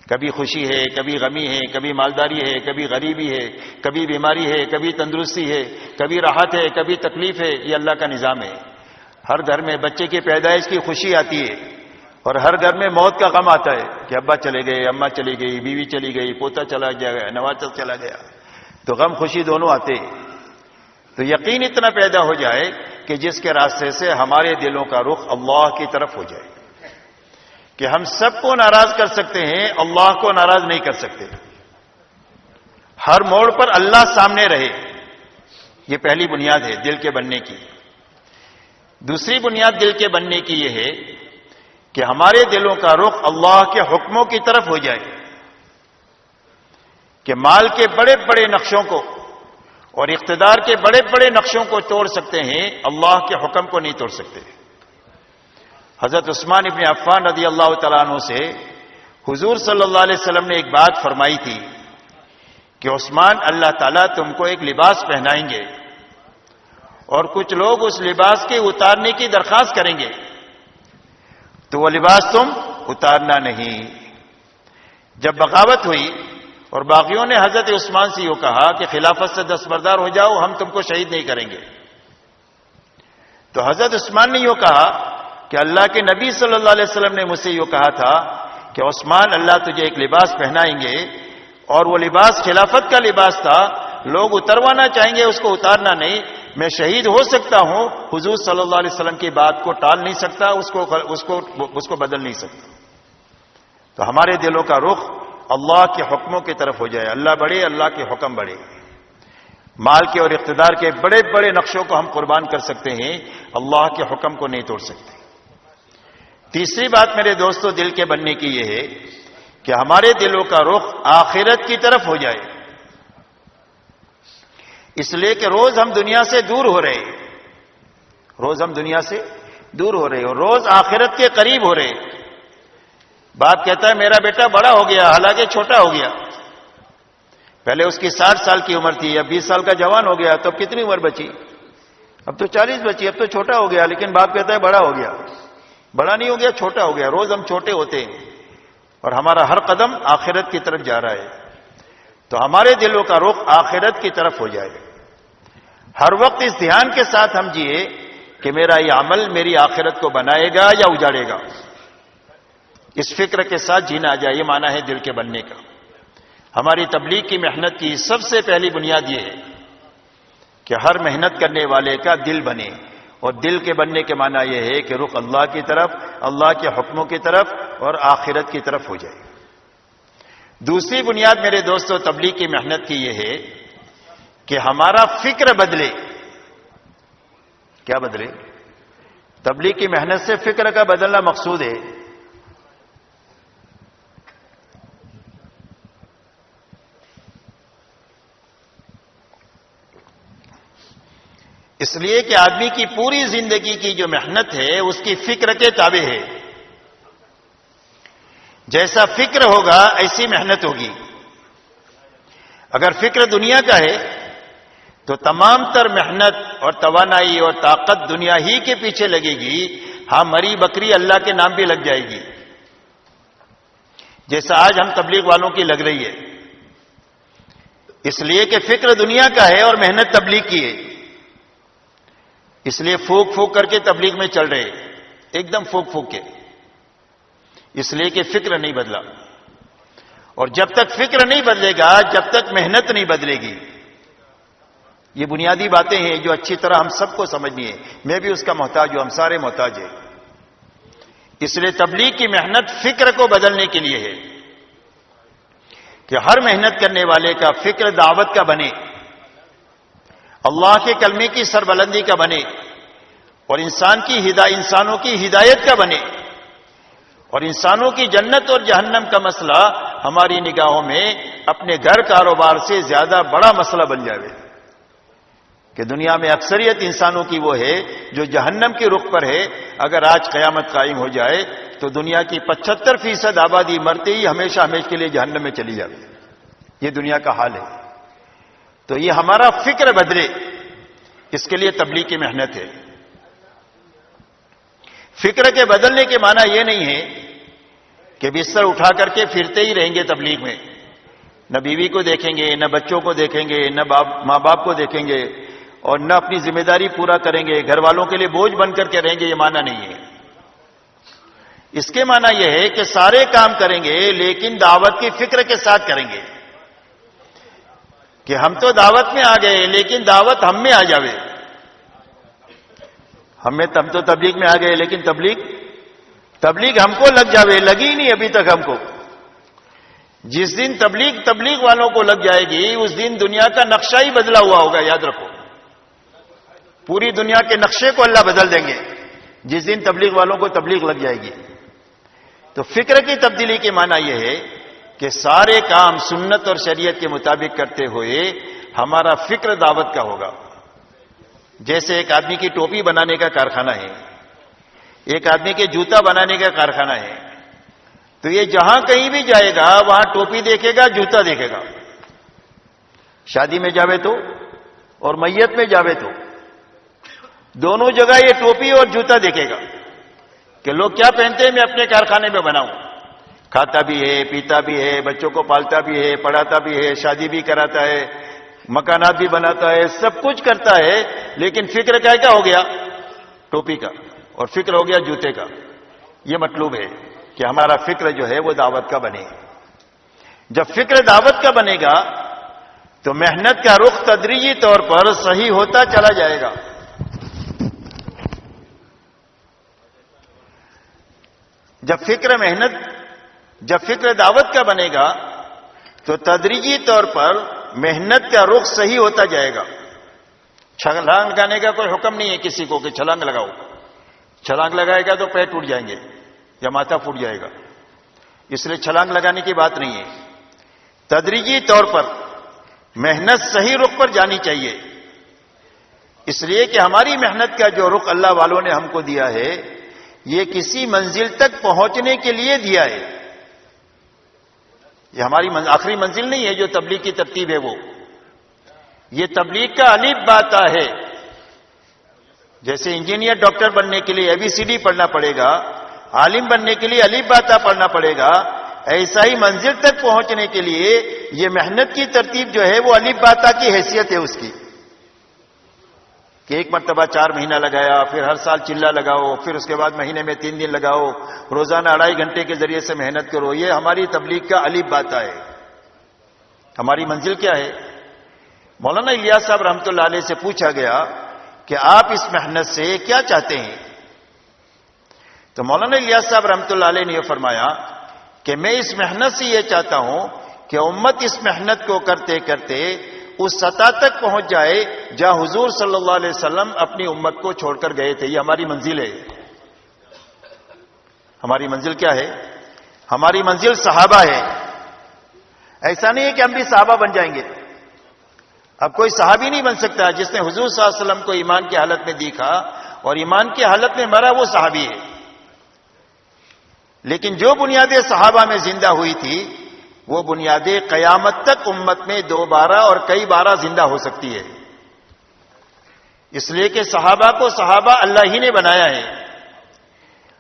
کبھی خوشی ہے، کبھی غمی ہے، کبھی مالداری ہے، کبھی غریبی ہے، کبھی بیماری ہے، کبھی تندرستی ہے، کبھی راحت ہے، کبھی تکلیف ہے۔ یہ اللہ کا نظام ہے۔ ہر گھر میں بچے کی پیدائش کی خوشی آتی ہے، اور ہر گھر میں موت کا غم آتا ہے کہ ابا چلے گئے، اماں چلی گئی، بیوی چلی گئی، پوتا چلا گیا، نواسہ چلا گیا، تو غم خوشی دونوں آتے ہیں۔ تو یقین اتنا پیدا ہو جائے کہ جس کے راستے سے ہمارے دلوں کا رخ اللہ کی طرف ہو جائے کہ ہم سب کو ناراض کر سکتے ہیں، اللہ کو ناراض نہیں کر سکتے۔ ہر موڑ پر اللہ سامنے رہے، یہ پہلی بنیاد ہے دل کے بننے کی۔ دوسری بنیاد دل کے بننے کی یہ ہے کہ ہمارے دلوں کا رخ اللہ کے حکموں کی طرف ہو جائے، کہ مال کے بڑے بڑے نقشوں کو اور اقتدار کے بڑے بڑے نقشوں کو توڑ سکتے ہیں، اللہ کے حکم کو نہیں توڑ سکتے۔ حضرت عثمان ابن عفان رضی اللہ تعالیٰ عنہ سے حضور صلی اللہ علیہ وسلم نے ایک بات فرمائی تھی کہ عثمان، اللہ تعالیٰ تم کو ایک لباس پہنائیں گے اور کچھ لوگ اس لباس کے اتارنے کی درخواست کریں گے، تو وہ لباس تم اتارنا نہیں۔ جب بغاوت ہوئی اور باغیوں نے حضرت عثمان سے یہ کہا کہ خلافت سے دستبردار ہو جاؤ، ہم تم کو شہید نہیں کریں گے، تو حضرت عثمان نے یہ کہا کہ اللہ کے نبی صلی اللہ علیہ وسلم نے مجھ سے یہ کہا تھا کہ عثمان، اللہ تجھے ایک لباس پہنائیں گے، اور وہ لباس خلافت کا لباس تھا، لوگ اتروانا چاہیں گے، اس کو اتارنا نہیں، میں شہید ہو سکتا ہوں، حضور صلی اللہ علیہ وسلم کی بات کو ٹال نہیں سکتا، اس کو بدل نہیں سکتا۔ تو ہمارے دلوں کا رخ اللہ کے حکموں کی طرف ہو جائے، اللہ بڑھے، اللہ کے حکم بڑھے۔ مال کے اور اقتدار کے بڑے بڑے نقشوں کو ہم قربان کر سکتے ہیں، اللہ کے حکم کو نہیں توڑ سکتے۔ تیسری بات میرے دوستو دل کے بننے کی یہ ہے کہ ہمارے دلوں کا رخ آخرت کی طرف ہو جائے، اس لیے کہ روز ہم دنیا سے دور ہو رہے، روز ہم دنیا سے دور ہو رہے اور روز آخرت کے قریب ہو رہے۔ باپ کہتا ہے میرا بیٹا بڑا ہو گیا، حالانکہ چھوٹا ہو گیا، پہلے اس کی 60 سال کی عمر تھی، اب 20 سال کا جوان ہو گیا، تو اب کتنی عمر بچی؟ اب تو 40 بچی، اب تو چھوٹا ہو گیا، لیکن باپ کہتا ہے بڑا ہو گیا۔ بڑا نہیں ہو گیا، چھوٹا ہو گیا، روز ہم چھوٹے ہوتے ہیں اور ہمارا ہر قدم آخرت کی طرف جا رہا ہے۔ تو ہمارے دلوں کا رخ آخرت کی طرف ہو جائے، ہر وقت اس دھیان کے ساتھ ہم جیے کہ میرا یہ عمل میری آخرت کو بنائے گا یا اجاڑے گا، اس فکر کے ساتھ جینا آ جائے۔ یہ معنی ہے دل کے بننے کا۔ ہماری تبلیغ کی محنت کی سب سے پہلی بنیاد یہ ہے کہ ہر محنت کرنے والے کا دل بنے، اور دل کے بننے کے معنی یہ ہے کہ رخ اللہ کی طرف، اللہ کے حکموں کی طرف اور آخرت کی طرف ہو جائے۔ دوسری بنیاد میرے دوستو تبلیغ کی محنت کی یہ ہے کہ ہمارا فکر بدلے۔ کیا بدلے؟ تبلیغ کی محنت سے فکر کا بدلنا مقصود ہے۔ اس لیے کہ آدمی کی پوری زندگی کی جو محنت ہے اس کی فکر کے تابع ہے، جیسا فکر ہوگا ایسی محنت ہوگی۔ اگر فکر دنیا کا ہے تو تمام تر محنت اور توانائی اور طاقت دنیا ہی کے پیچھے لگے گی، ہاں مری بکری اللہ کے نام بھی لگ جائے گی، جیسا آج ہم تبلیغ والوں کی لگ رہی ہے۔ اس لیے کہ فکر دنیا کا ہے اور محنت تبلیغ کی ہے، اس لیے پھونک پھونک کر کے تبلیغ میں چل رہے، ایک دم پھونک پھونک کے، اس لیے کہ فکر نہیں بدلا۔ اور جب تک فکر نہیں بدلے گا، جب تک محنت نہیں بدلے گی۔ یہ بنیادی باتیں ہیں جو اچھی طرح ہم سب کو سمجھنی ہے، میں بھی اس کا محتاج ہوں، ہم سارے محتاج ہیں۔ اس لیے تبلیغ کی محنت فکر کو بدلنے کے لیے ہے کہ ہر محنت کرنے والے کا فکر دعوت کا بنے، اللہ کے کلمے کی سربلندی کا بنے، اور انسانوں کی ہدایت کا بنے، اور انسانوں کی جنت اور جہنم کا مسئلہ ہماری نگاہوں میں اپنے گھر کاروبار سے زیادہ بڑا مسئلہ بن جائے کہ دنیا میں اکثریت انسانوں کی وہ ہے جو جہنم کے رخ پر ہے۔ اگر آج قیامت قائم ہو جائے تو دنیا کی 75% آبادی مرتے ہی ہمیشہ ہمیشہ کے لیے جہنم میں چلی جائے۔ یہ دنیا کا حال ہے۔ تو یہ ہمارا فکر بدلے، اس کے لیے تبلیغ کی محنت ہے۔ فکر کے بدلنے کے معنی یہ نہیں ہے کہ بستر اٹھا کر کے پھرتے ہی رہیں گے تبلیغ میں، نہ بیوی کو دیکھیں گے، نہ بچوں کو دیکھیں گے، نہ ماں باپ کو دیکھیں گے، اور نہ اپنی ذمہ داری پورا کریں گے، گھر والوں کے لیے بوجھ بن کر کے رہیں گے۔ یہ معنی نہیں ہے۔ اس کے معنی یہ ہے کہ سارے کام کریں گے لیکن دعوت کی فکر کے ساتھ کریں گے کہ ہم تو دعوت میں آ گئے لیکن دعوت ہم میں آ جاوے۔ ہم تو تبلیغ میں آ گئے لیکن تبلیغ ہم کو لگ جاوے، لگی نہیں ابھی تک ہم کو۔ جس دن تبلیغ والوں کو لگ جائے گی اس دن دنیا کا نقشہ ہی بدلا ہوا ہوگا، یاد رکھو۔ پوری دنیا کے نقشے کو اللہ بدل دیں گے جس دن تبلیغ والوں کو تبلیغ لگ جائے گی۔ تو فکر کی تبدیلی کے معنی یہ ہے کہ سارے کام سنت اور شریعت کے مطابق کرتے ہوئے ہمارا فکر دعوت کا ہوگا. جیسے ایک آدمی کی ٹوپی بنانے کا کارخانہ ہے, ایک آدمی کے جوتا بنانے کا کارخانہ ہے, تو یہ جہاں کہیں بھی جائے گا وہاں ٹوپی دیکھے گا, جوتا دیکھے گا. شادی میں جاوے تو اور میت میں جاوے تو دونوں جگہ یہ ٹوپی اور جوتا دیکھے گا کہ لوگ کیا پہنتے ہیں, میں اپنے کارخانے میں بناؤں. کھاتا بھی ہے, پیتا بھی ہے, بچوں کو پالتا بھی ہے, پڑھاتا بھی ہے, شادی بھی کراتا ہے, مکانات بھی بناتا ہے, سب کچھ کرتا ہے, لیکن فکر کیا ہو گیا؟ ٹوپی کا, اور فکر ہو گیا جوتے کا. یہ مطلوب ہے کہ ہمارا فکر جو ہے وہ دعوت کا بنے. جب فکر دعوت کا بنے گا تو محنت کا رخ تدریجی طور پر صحیح ہوتا چلا جائے گا. جب فکر دعوت کا بنے گا تو تدریجی طور پر محنت کا رخ صحیح ہوتا جائے گا. چھلانگ لگانے کا کوئی حکم نہیں ہے کسی کو کہ چھلانگ لگاؤ. چھلانگ لگائے گا تو پیر ٹوٹ جائیں گے یا ماتھا پھوٹ جائے گا, اس لیے چھلانگ لگانے کی بات نہیں ہے. تدریجی طور پر محنت صحیح رخ پر جانی چاہیے, اس لیے کہ ہماری محنت کا جو رخ اللہ والوں نے ہم کو دیا ہے یہ کسی منزل تک پہنچنے کے لیے دیا ہے. یہ ہماری آخری منزل نہیں ہے جو تبلیغ کی ترتیب ہے, وہ یہ تبلیغ کا الف باتا ہے. جیسے انجینئر ڈاکٹر بننے کے لیے ABCD پڑھنا پڑے گا, عالم بننے کے لیے الف باتا پڑھنا پڑے گا, ایسا ہی منزل تک پہنچنے کے لیے یہ محنت کی ترتیب جو ہے وہ الف باتا کی حیثیت ہے اس کی, کہ ایک مرتبہ 4 مہینہ لگایا, پھر ہر سال چلہ لگاؤ, پھر اس کے بعد مہینے میں 3 دن لگاؤ, روزانہ 2.5 گھنٹے کے ذریعے سے محنت کرو. یہ ہماری تبلیغ کا الف باتا ہے. ہماری منزل کیا ہے؟ مولانا الیاس صاحب رحمۃ اللہ علیہ سے پوچھا گیا کہ آپ اس محنت سے کیا چاہتے ہیں؟ تو مولانا الیاس صاحب رحمۃ اللہ علیہ نے یہ فرمایا کہ میں اس محنت سے یہ چاہتا ہوں کہ امت اس محنت کو کرتے کرتے اس سطح تک پہنچ جائے جہاں حضور صلی اللہ علیہ وسلم اپنی امت کو چھوڑ کر گئے تھے. یہ ہماری منزل ہے. ہماری منزل کیا ہے؟ ہماری منزل صحابہ ہے. ایسا نہیں ہے کہ ہم بھی صحابہ بن جائیں گے. اب کوئی صحابی نہیں بن سکتا جس نے حضور صلی اللہ علیہ وسلم کو ایمان کی حالت میں دیکھا اور ایمان کی حالت میں مرا, وہ صحابی ہے. لیکن جو بنیادیں صحابہ میں زندہ ہوئی تھی وہ بنیادیں قیامت تک امت میں دوبارہ اور کئی بارہ زندہ ہو سکتی ہے. اس لیے کہ صحابہ کو صحابہ اللہ ہی نے بنایا ہے.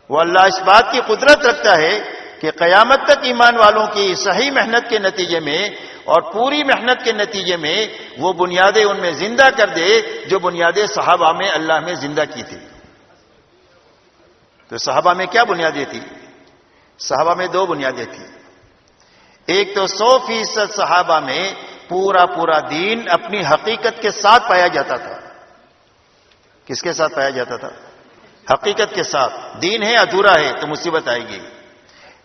وہ اللہ اس بات کی قدرت رکھتا ہے کہ قیامت تک ایمان والوں کی صحیح محنت کے نتیجے میں اور پوری محنت کے نتیجے میں وہ بنیادیں ان میں زندہ کر دے جو بنیادیں صحابہ میں اللہ میں زندہ کی تھی. تو صحابہ میں کیا بنیادیں تھی؟ صحابہ میں 2 بنیادیں تھیں. ایک تو 100% صحابہ میں پورا دین اپنی حقیقت کے ساتھ پایا جاتا تھا. کس کے ساتھ پایا جاتا تھا؟ حقیقت کے ساتھ. دین ہے ادھورا ہے تو مصیبت آئے گی.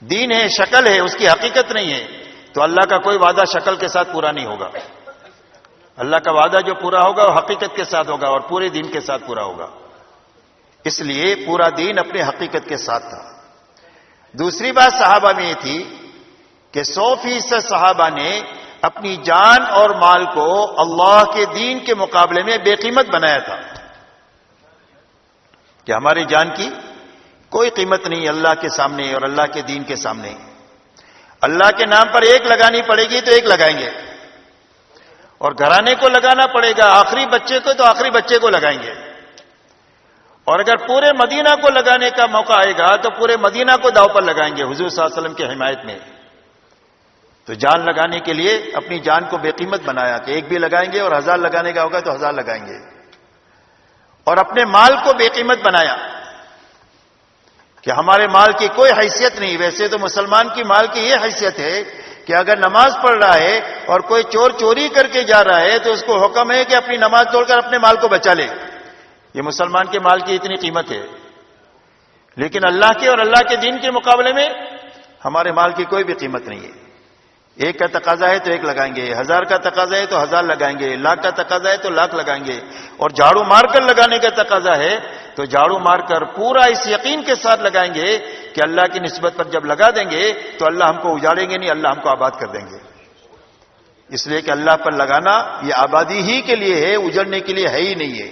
دین ہے شکل ہے, اس کی حقیقت نہیں ہے, تو اللہ کا کوئی وعدہ شکل کے ساتھ پورا نہیں ہوگا. اللہ کا وعدہ جو پورا ہوگا وہ حقیقت کے ساتھ ہوگا اور پورے دین کے ساتھ پورا ہوگا. اس لیے پورا دین اپنے حقیقت کے ساتھ تھا. دوسری بات صحابہ میں یہ تھی کہ 100% صحابہ نے اپنی جان اور مال کو اللہ کے دین کے مقابلے میں بے قیمت بنایا تھا. کہ ہماری جان کی کوئی قیمت نہیں اللہ کے سامنے اور اللہ کے دین کے سامنے. اللہ کے نام پر ایک لگانی پڑے گی تو ایک لگائیں گے, اور گھرانے کو لگانا پڑے گا, آخری بچے کو تو آخری بچے کو لگائیں گے, اور اگر پورے مدینہ کو لگانے کا موقع آئے گا تو پورے مدینہ کو داؤ پر لگائیں گے حضور صلی اللہ علیہ وسلم کی حمایت میں. تو جان لگانے کے لیے اپنی جان کو بے قیمت بنایا کہ ایک بھی لگائیں گے اور 1000 لگانے کا ہوگا تو 1000 لگائیں گے. اور اپنے مال کو بے قیمت بنایا کہ ہمارے مال کی کوئی حیثیت نہیں. ویسے تو مسلمان کی مال کی یہ حیثیت ہے کہ اگر نماز پڑھ رہا ہے اور کوئی چور چوری کر کے جا رہا ہے تو اس کو حکم ہے کہ اپنی نماز توڑ کر اپنے مال کو بچا لے. یہ مسلمان کے مال کی اتنی قیمت ہے. لیکن اللہ کے اور اللہ کے دین کے مقابلے میں ہمارے مال کی کوئی بھی قیمت نہیں ہے. 1 کا تقاضا ہے تو 1 لگائیں گے, 1000 کا تقاضا ہے تو 1000 لگائیں گے, 1,00,000 کا تقاضا ہے تو 1,00,000 لگائیں گے, اور جھاڑو مار کر لگانے کا تقاضا ہے تو جھاڑو مار کر پورا اس یقین کے ساتھ لگائیں گے کہ اللہ کی نسبت پر جب لگا دیں گے تو اللہ ہم کو اجاڑیں گے نہیں, اللہ ہم کو آباد کر دیں گے. اس لیے کہ اللہ پر لگانا یہ آبادی ہی کے لیے ہے، اجڑنے کے لیے ہے ہی نہیں ہے.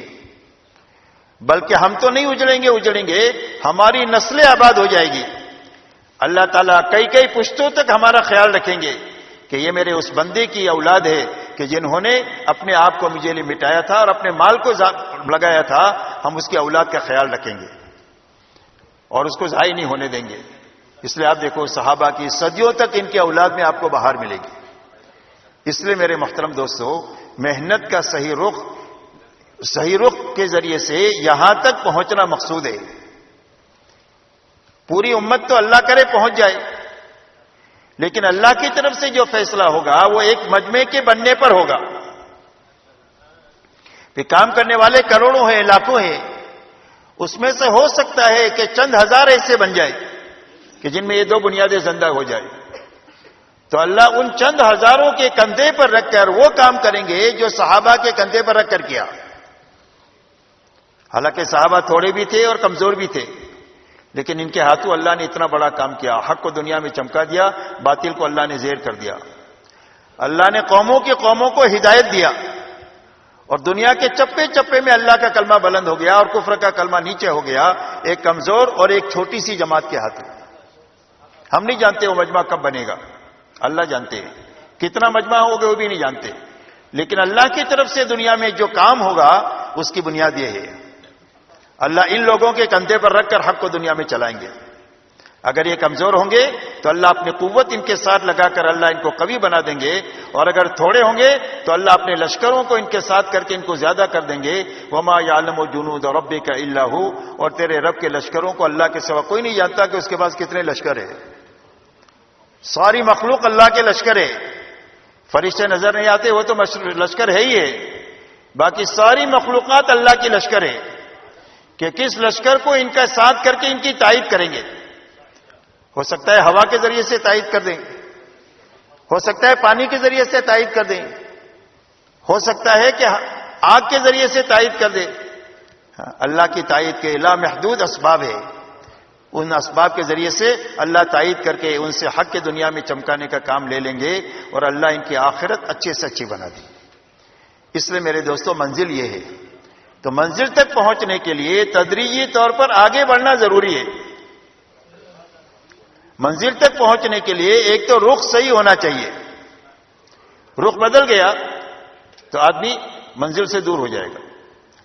بلکہ ہم تو نہیں اجڑیں گے، ہماری نسلیں آباد ہو جائے گی. اللہ تعالیٰ کئی پشتوں تک ہمارا خیال رکھیں گے کہ یہ میرے اس بندے کی اولاد ہے کہ جنہوں نے اپنے آپ کو مجھے لیے مٹایا تھا اور اپنے مال کو لگایا تھا. ہم اس کی اولاد کا خیال رکھیں گے اور اس کو ضائع نہیں ہونے دیں گے. اس لیے آپ دیکھو صحابہ کی صدیوں تک ان کی اولاد میں آپ کو بہار ملے گی. اس لیے میرے محترم دوستو، محنت کا صحیح رخ کے ذریعے سے یہاں تک پہنچنا مقصود ہے. پوری امت تو اللہ کرے پہنچ جائے، لیکن اللہ کی طرف سے جو فیصلہ ہوگا وہ ایک مجمع کے بننے پر ہوگا. پھر کام کرنے والے کروڑوں ہیں، لاکھوں ہیں، اس میں سے ہو سکتا ہے کہ چند ہزار ایسے بن جائے کہ جن میں یہ دو بنیادیں زندہ ہو جائے. تو اللہ ان چند ہزاروں کے کندھے پر رکھ کر وہ کام کریں گے جو صحابہ کے کندھے پر رکھ کر کیا. حالانکہ صحابہ تھوڑے بھی تھے اور کمزور بھی تھے، لیکن ان کے ہاتھوں اللہ نے اتنا بڑا کام کیا. حق کو دنیا میں چمکا دیا، باطل کو اللہ نے زیر کر دیا. اللہ نے قوموں کو ہدایت دیا، اور دنیا کے چپے چپے میں اللہ کا کلمہ بلند ہو گیا اور کفر کا کلمہ نیچے ہو گیا، ایک کمزور اور ایک چھوٹی سی جماعت کے ہاتھوں. ہم نہیں جانتے وہ مجمع کب بنے گا، اللہ جانتے ہیں. کتنا مجمع ہوگا وہ بھی نہیں جانتے، لیکن اللہ کی طرف سے دنیا میں جو کام ہوگا اس کی بنیاد یہ ہے. اللہ ان لوگوں کے کندھے پر رکھ کر حق کو دنیا میں چلائیں گے. اگر یہ کمزور ہوں گے تو اللہ اپنی قوت ان کے ساتھ لگا کر اللہ ان کو قوی بنا دیں گے، اور اگر تھوڑے ہوں گے تو اللہ اپنے لشکروں کو ان کے ساتھ کر کے ان کو زیادہ کر دیں گے. وما یعلم جنود ربک الا ہو، اور تیرے رب کے لشکروں کو اللہ کے سوا کوئی نہیں جانتا کہ اس کے پاس کتنے لشکر ہے. ساری مخلوق اللہ کے لشکر ہے. فرشتے نظر نہیں آتے، وہ تو لشکر ہے ہی ہے. باقی ساری مخلوقات اللہ کی لشکر ہے کہ کس لشکر کو ان کا ساتھ کر کے ان کی تائید کریں گے. ہو سکتا ہے ہوا کے ذریعے سے تائید کر دیں، ہو سکتا ہے پانی کے ذریعے سے تائید کر دیں، ہو سکتا ہے کہ آگ کے ذریعے سے تائید کر دیں. اللہ کی تائید کے لامحدود اسباب ہے. ان اسباب کے ذریعے سے اللہ تائید کر کے ان سے حق کے دنیا میں چمکانے کا کام لے لیں گے، اور اللہ ان کی آخرت اچھے سے اچھی بنا دے. اس لیے میرے دوستو منزل یہ ہے. تو منزل تک پہنچنے کے لیے تدریجی طور پر آگے بڑھنا ضروری ہے. منزل تک پہنچنے کے لیے ایک تو رخ صحیح ہونا چاہیے. رخ بدل گیا تو آدمی منزل سے دور ہو جائے گا.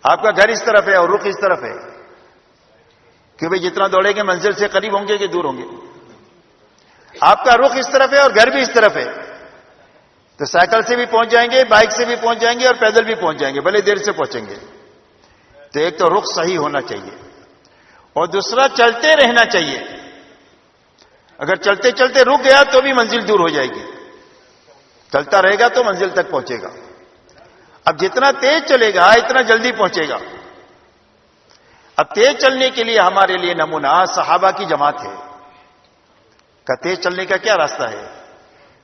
آپ کا گھر اس طرف ہے اور رخ اس طرف ہے کہ بھئی جتنا دوڑیں گے منزل سے قریب ہوں گے کہ دور ہوں گے. آپ کا رخ اس طرف ہے اور گھر بھی اس طرف ہے تو سائیکل سے بھی پہنچ جائیں گے، بائک سے بھی پہنچ جائیں گے اور پیدل بھی پہنچ جائیں گے، بھلے دیر سے پہنچیں گے. تو ایک تو رخ صحیح ہونا چاہیے، اور دوسرا چلتے رہنا چاہیے. اگر چلتے چلتے رک گیا تو بھی منزل دور ہو جائے گی. چلتا رہے گا تو منزل تک پہنچے گا. اب جتنا تیز چلے گا اتنا جلدی پہنچے گا. اب تیز چلنے کے لیے ہمارے لیے نمونہ صحابہ کی جماعت ہے. کہ تیز چلنے کا کیا راستہ ہے؟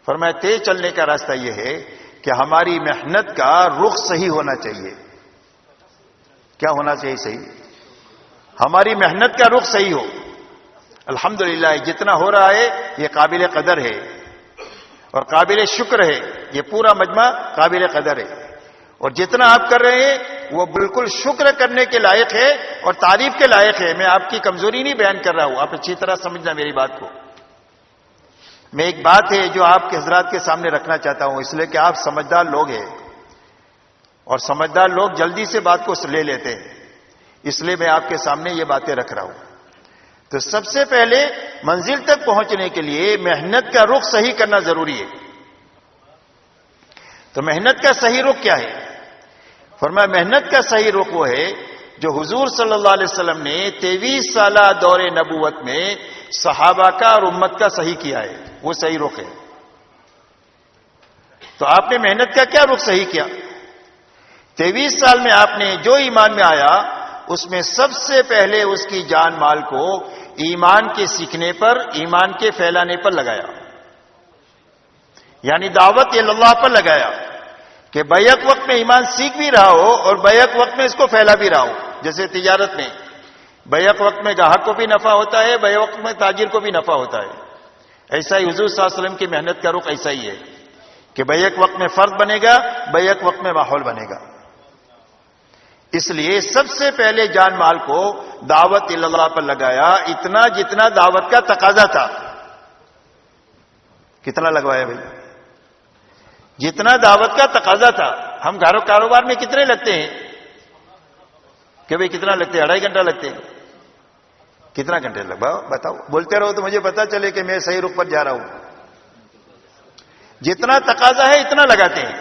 فرمایا تیز چلنے کا راستہ یہ ہے کہ ہماری محنت کا رخ صحیح ہونا چاہیے. کیا ہونا چاہیے صحیح؟ ہماری محنت کا رخ صحیح ہو. الحمدللہ جتنا ہو رہا ہے یہ قابل قدر ہے اور قابل شکر ہے. یہ پورا مجمع قابل قدر ہے، اور جتنا آپ کر رہے ہیں وہ بالکل شکر کرنے کے لائق ہے اور تعریف کے لائق ہے. میں آپ کی کمزوری نہیں بیان کر رہا ہوں، آپ اچھی طرح سمجھنا میری بات کو. میں ایک بات ہے جو آپ کے حضرات کے سامنے رکھنا چاہتا ہوں، اس لیے کہ آپ سمجھدار لوگ ہیں اور سمجھدار لوگ جلدی سے بات کو لے لیتے ہیں. اس لیے میں آپ کے سامنے یہ باتیں رکھ رہا ہوں. تو سب سے پہلے منزل تک پہنچنے کے لیے محنت کا رخ صحیح کرنا ضروری ہے. تو محنت کا صحیح رخ کیا ہے؟ فرمایا محنت کا صحیح رخ وہ ہے جو حضور صلی اللہ علیہ وسلم نے 23 سالہ دور نبوت میں صحابہ کا اور امت کا صحیح کیا ہے. وہ صحیح رخ ہے. تو آپ نے محنت کا کیا رخ صحیح کیا؟ 23 سال میں آپ نے جو ایمان میں آیا اس میں سب سے پہلے اس کی جان مال کو ایمان کے سیکھنے پر، ایمان کے پھیلانے پر لگایا. یعنی دعوت اللہ پر لگایا کہ بیک وقت میں ایمان سیکھ بھی رہا ہو اور بیک وقت میں اس کو پھیلا بھی رہا ہو. جیسے تجارت میں بیک وقت میں گاہک کو بھی نفع ہوتا ہے، بیک وقت میں تاجر کو بھی نفع ہوتا ہے. ایسا ہی حضور صلی اللہ علیہ وسلم کی محنت کا رخ ایسا ہی ہے کہ بیک وقت میں فرد بنے گا، بیک وقت میں ماحول بنے گا. اس لیے سب سے پہلے جان مال کو دعوت اللہ پر لگایا، اتنا جتنا دعوت کا تقاضا تھا. کتنا لگوایا بھائی؟ جتنا دعوت کا تقاضا تھا. ہم کاروبار میں کتنے لگتے ہیں کہ بھائی کتنا لگتے ہیں؟ 2.5 گھنٹہ لگتے ہیں. کتنا گھنٹے لگواؤ بتاؤ، بولتے رہو تو مجھے پتا چلے کہ میں صحیح رخ پر جا رہا ہوں. جتنا تقاضا ہے اتنا لگاتے ہیں.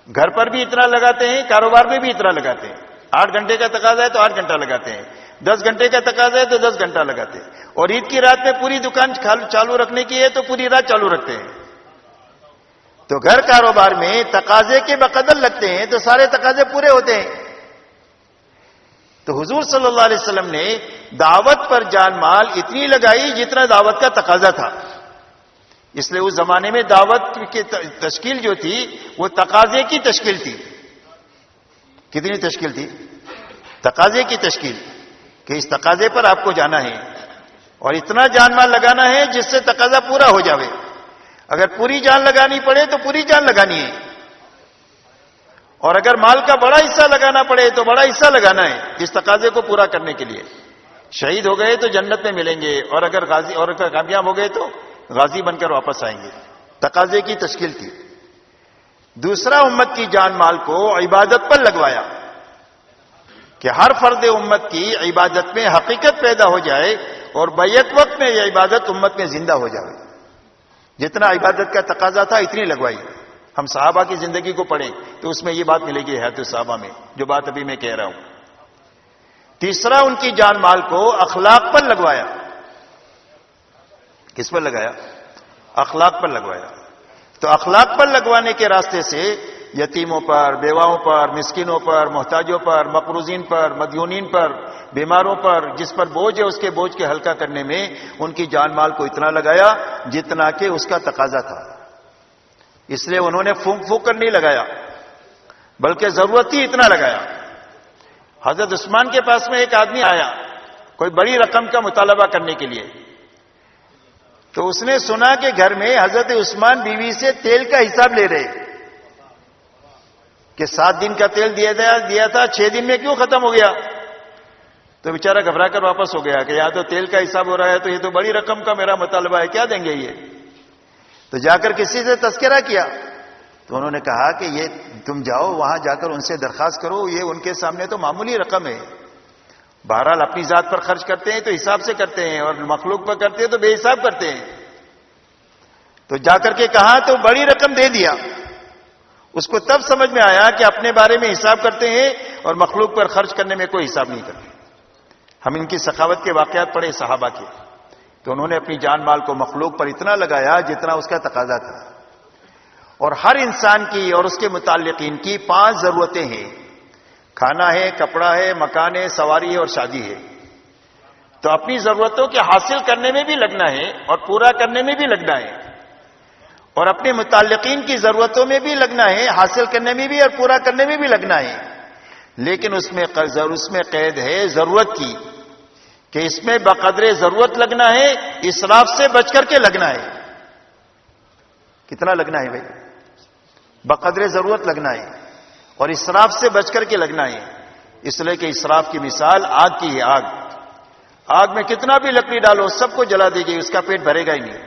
گھر پر بھی اتنا لگاتے ہیں، کاروبار میں بھی اتنا لگاتے ہیں. 8 گھنٹے کا تقاضا ہے تو 8 گھنٹہ لگاتے ہیں، 10 گھنٹے کا تقاضا ہے تو 10 گھنٹہ لگاتے ہیں. اور عید کی رات میں پوری دکان چالو رکھنے کی ہے تو پوری رات چالو رکھتے ہیں. تو گھر کاروبار میں تقاضے کے بقدر لگتے ہیں تو سارے تقاضے پورے ہوتے ہیں. تو حضور صلی اللہ علیہ وسلم نے دعوت پر جان مال اتنی لگائی جتنا دعوت کا تقاضا تھا. اس لیے اس زمانے میں دعوت کی تشکیل جو تھی وہ تقاضے کی تشکیل تھی. کتنی تشکیل تھی؟ تقاضے کی تشکیل، کہ اس تقاضے پر آپ کو جانا ہے اور اتنا جان مال لگانا ہے جس سے تقاضا پورا ہو جاوے. اگر پوری جان لگانی پڑے تو پوری جان لگانی ہے، اور اگر مال کا بڑا حصہ لگانا پڑے تو بڑا حصہ لگانا ہے اس تقاضے کو پورا کرنے کے لیے. شہید ہو گئے تو جنت میں ملیں گے، اور اگر غازی اور اگر کامیاب ہو گئے تو غازی بن کر واپس آئیں گے. تقاضے کی تشکیل تھی. دوسرا، امت کی جان مال کو عبادت پر لگوایا کہ ہر فرد امت کی عبادت میں حقیقت پیدا ہو جائے اور بیک وقت میں یہ عبادت امت میں زندہ ہو جائے. جتنا عبادت کا تقاضا تھا اتنی لگوائی. ہم صحابہ کی زندگی کو پڑھیں تو اس میں یہ بات ملے گی حیات الصحابہ میں، جو بات ابھی میں کہہ رہا ہوں. تیسرا، ان کی جان مال کو اخلاق پر لگوایا. کس پر لگایا؟ اخلاق پر لگوایا. تو اخلاق پر لگوانے کے راستے سے یتیموں پر، بیواؤں پر، مسکینوں پر، محتاجوں پر، مقروضین پر، مدیونین پر، بیماروں پر، جس پر بوجھ ہے اس کے بوجھ کے ہلکا کرنے میں ان کی جان مال کو اتنا لگایا جتنا کہ اس کا تقاضا تھا. اس لیے انہوں نے پھونک پھونک کر نہیں لگایا، بلکہ ضرورت ہی اتنا لگایا. حضرت عثمان کے پاس میں ایک آدمی آیا کوئی بڑی رقم کا مطالبہ کرنے کے لیے. تو اس نے سنا کہ گھر میں حضرت عثمان بیوی سے تیل کا حساب لے رہے کہ 7 دن کا تیل دیا تھا 6 دن میں کیوں ختم ہو گیا. تو بیچارہ گھبرا کر واپس ہو گیا کہ یا تو تیل کا حساب ہو رہا ہے تو یہ تو بڑی رقم کا میرا مطالبہ ہے، کیا دیں گے یہ. تو جا کر کسی سے تذکرہ کیا تو انہوں نے کہا کہ یہ تم جاؤ وہاں جا کر ان سے درخواست کرو، یہ ان کے سامنے تو معمولی رقم ہے. بہرحال اپنی ذات پر خرچ کرتے ہیں تو حساب سے کرتے ہیں، اور مخلوق پر کرتے ہیں تو بے حساب کرتے ہیں. تو جا کر کے کہا تو بڑی رقم دے دیا. اس کو تب سمجھ میں آیا کہ اپنے بارے میں حساب کرتے ہیں اور مخلوق پر خرچ کرنے میں کوئی حساب نہیں کرتے. ہم ان کی سخاوت کے واقعات پڑھے صحابہ کے، تو انہوں نے اپنی جان مال کو مخلوق پر اتنا لگایا جتنا اس کا تقاضا تھا. اور ہر انسان کی اور اس کے متعلقین کی 5 ضرورتیں ہیں: کھانا ہے، کپڑا ہے، مکان ہے، سواری ہے اور شادی ہے. تو اپنی ضرورتوں کے حاصل کرنے میں بھی لگنا ہے اور پورا کرنے میں بھی لگنا ہے، اور اپنے متعلقین کی ضرورتوں میں بھی لگنا ہے، حاصل کرنے میں بھی اور پورا کرنے میں بھی لگنا ہے. لیکن اس میں قید ہے ضرورت کی، کہ اس میں بقدر ضرورت لگنا ہے، اسراف سے بچ کر کے لگنا ہے. کتنا لگنا ہے بھائی؟ بقدر ضرورت لگنا ہے اور اسراف سے بچ کر کے لگنا ہے. اس لیے کہ اسراف کی مثال آگ کی ہے. آگ میں کتنا بھی لکڑی ڈالو سب کو جلا دے گی، اس کا پیٹ بھرے گا ہی نہیں.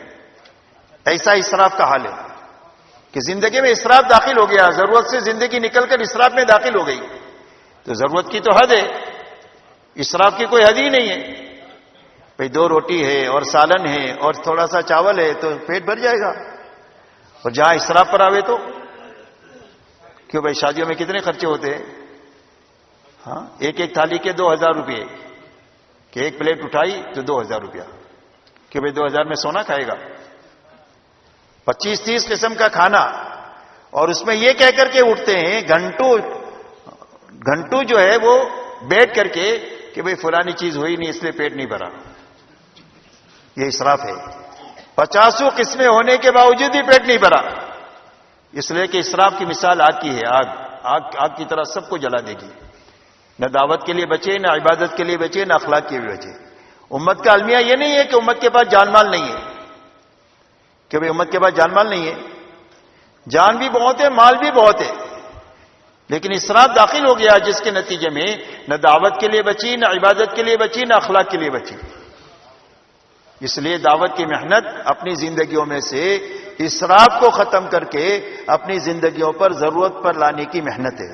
ایسا اسراف کا حال ہے کہ زندگی میں اسراف داخل ہو گیا، ضرورت سے زندگی نکل کر اسراف میں داخل ہو گئی. تو ضرورت کی تو حد ہے، اسراف کی کوئی حد ہی نہیں ہے. بھئی 2 روٹی ہے اور سالن ہے اور تھوڑا سا چاول ہے تو پیٹ بھر جائے گا. اور جہاں اسراف پر آوے تو کیوں بھائی، شادیوں میں کتنے خرچے ہوتے ہیں؟ ہاں، ایک تھالی کے 2000 روپئے، کہ ایک پلیٹ اٹھائی تو 2000 روپیہ. کہ بھائی 2000 میں سونا کھائے گا؟ 25-30 قسم کا کھانا، اور اس میں یہ کہہ کر کے اٹھتے ہیں گھنٹو جو ہے وہ بیٹھ کر کے کہ بھئی فلانی چیز ہوئی نہیں اس لیے پیٹ نہیں بھرا. یہ اسراف ہے. 50 قسمیں ہونے کے باوجود بھی پیٹ نہیں بھرا، اس لیے کہ اسراف کی مثال آگ کی ہے. آگ کی طرح سب کو جلا دے گی. نہ دعوت کے لیے بچے، نہ عبادت کے لیے بچے، نہ اخلاق کے لیے بچے. امت کا المیہ یہ نہیں ہے کہ امت کے پاس جان مال نہیں ہے. کہ بھئی امت کے پاس جان مال نہیں ہے. جان بھی بہت ہے، مال بھی بہت ہے، لیکن اسراف داخل ہو گیا جس کے نتیجے میں نہ دعوت کے لیے بچی، نہ عبادت کے لیے بچی، نہ اخلاق کے لیے بچی. اس لیے دعوت کی محنت اپنی زندگیوں میں سے اسراف کو ختم کر کے اپنی زندگیوں پر ضرورت پر لانے کی محنت ہے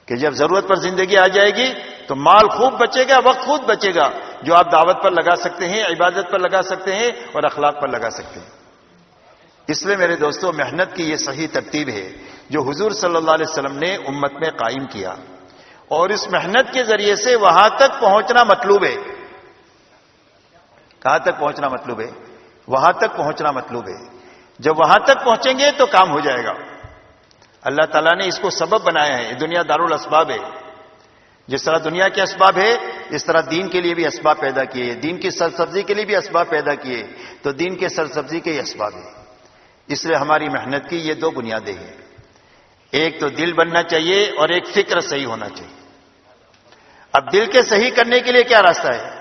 کہ جب ضرورت پر زندگی آ جائے گی تو مال خوب بچے گا، وقت خود بچے گا، جو آپ دعوت پر لگا سکتے ہیں، عبادت پر لگا سکتے ہیں اور اخلاق پر لگا سکتے ہیں. اس لیے میرے دوستو، محنت کی یہ صحیح ترتیب ہے جو حضور صلی اللہ علیہ وسلم نے امت میں قائم کیا، اور اس محنت کے ذریعے سے وہاں تک پہنچنا مطلوب ہے. کہاں تک پہنچنا مطلوب ہے؟ وہاں تک پہنچنا مطلوب ہے. جب وہاں تک پہنچیں گے تو کام ہو جائے گا. اللہ تعالیٰ نے اس کو سبب بنایا ہے. دنیا دارالاسباب ہے. جس طرح دنیا کے اسباب ہے اس طرح دین کے لیے بھی اسباب پیدا کیے، دین کی سرسبزی کے لیے بھی اسباب پیدا کیے، تو دین کے سرسبزی کے ہی اسباب ہے. اس لیے ہماری محنت کی یہ دو بنیادیں ہیں، ایک تو دل بننا چاہیے اور ایک فکر صحیح ہونا چاہیے. اب دل کے صحیح کرنے کے لیے کیا راستہ ہے؟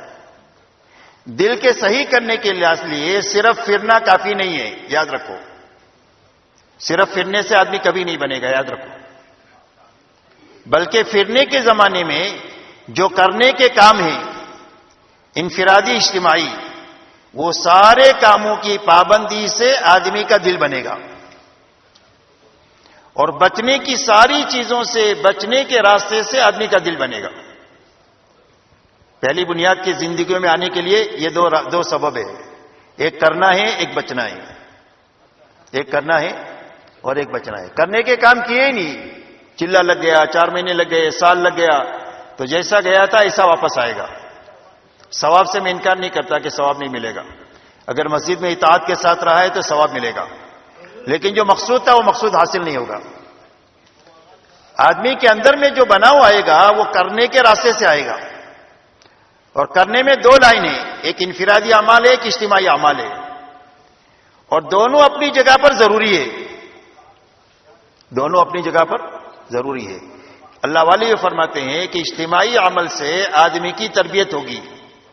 دل کے صحیح کرنے کے لیے صرف پھرنا کافی نہیں ہے، یاد رکھو. صرف پھرنے سے آدمی کبھی نہیں بنے گا، یاد رکھو. بلکہ پھرنے کے زمانے میں جو کرنے کے کام ہیں انفرادی اجتماعی، وہ سارے کاموں کی پابندی سے آدمی کا دل بنے گا، اور بچنے کی ساری چیزوں سے بچنے کے راستے سے آدمی کا دل بنے گا. پہلی بنیاد کی زندگیوں میں آنے کے لیے یہ دو سبب ہے، ایک کرنا ہے، ایک بچنا ہے. ایک کرنا ہے اور ایک بچنا ہے. کرنے کے کام کیے ہی نہیں، چلہ لگ گیا، 4 مہینے لگ گئے، سال لگ گیا، تو جیسا گیا تھا ایسا واپس آئے گا. ثواب سے میں انکار نہیں کرتا کہ ثواب نہیں ملے گا. اگر مسجد میں اطاعت کے ساتھ رہا ہے تو ثواب ملے گا، لیکن جو مقصود تھا وہ مقصود حاصل نہیں ہوگا. آدمی کے اندر میں جو بناؤ آئے گا وہ کرنے کے راستے سے آئے گا. اور کرنے میں دو لائنیں، ایک انفرادی اعمال ہے، ایک اجتماعی اعمال ہے، اور دونوں اپنی جگہ پر ضروری ہے. دونوں اپنی جگہ پر ضروری ہے. اللہ والے یہ فرماتے ہیں کہ اجتماعی عمل سے آدمی کی تربیت ہوگی،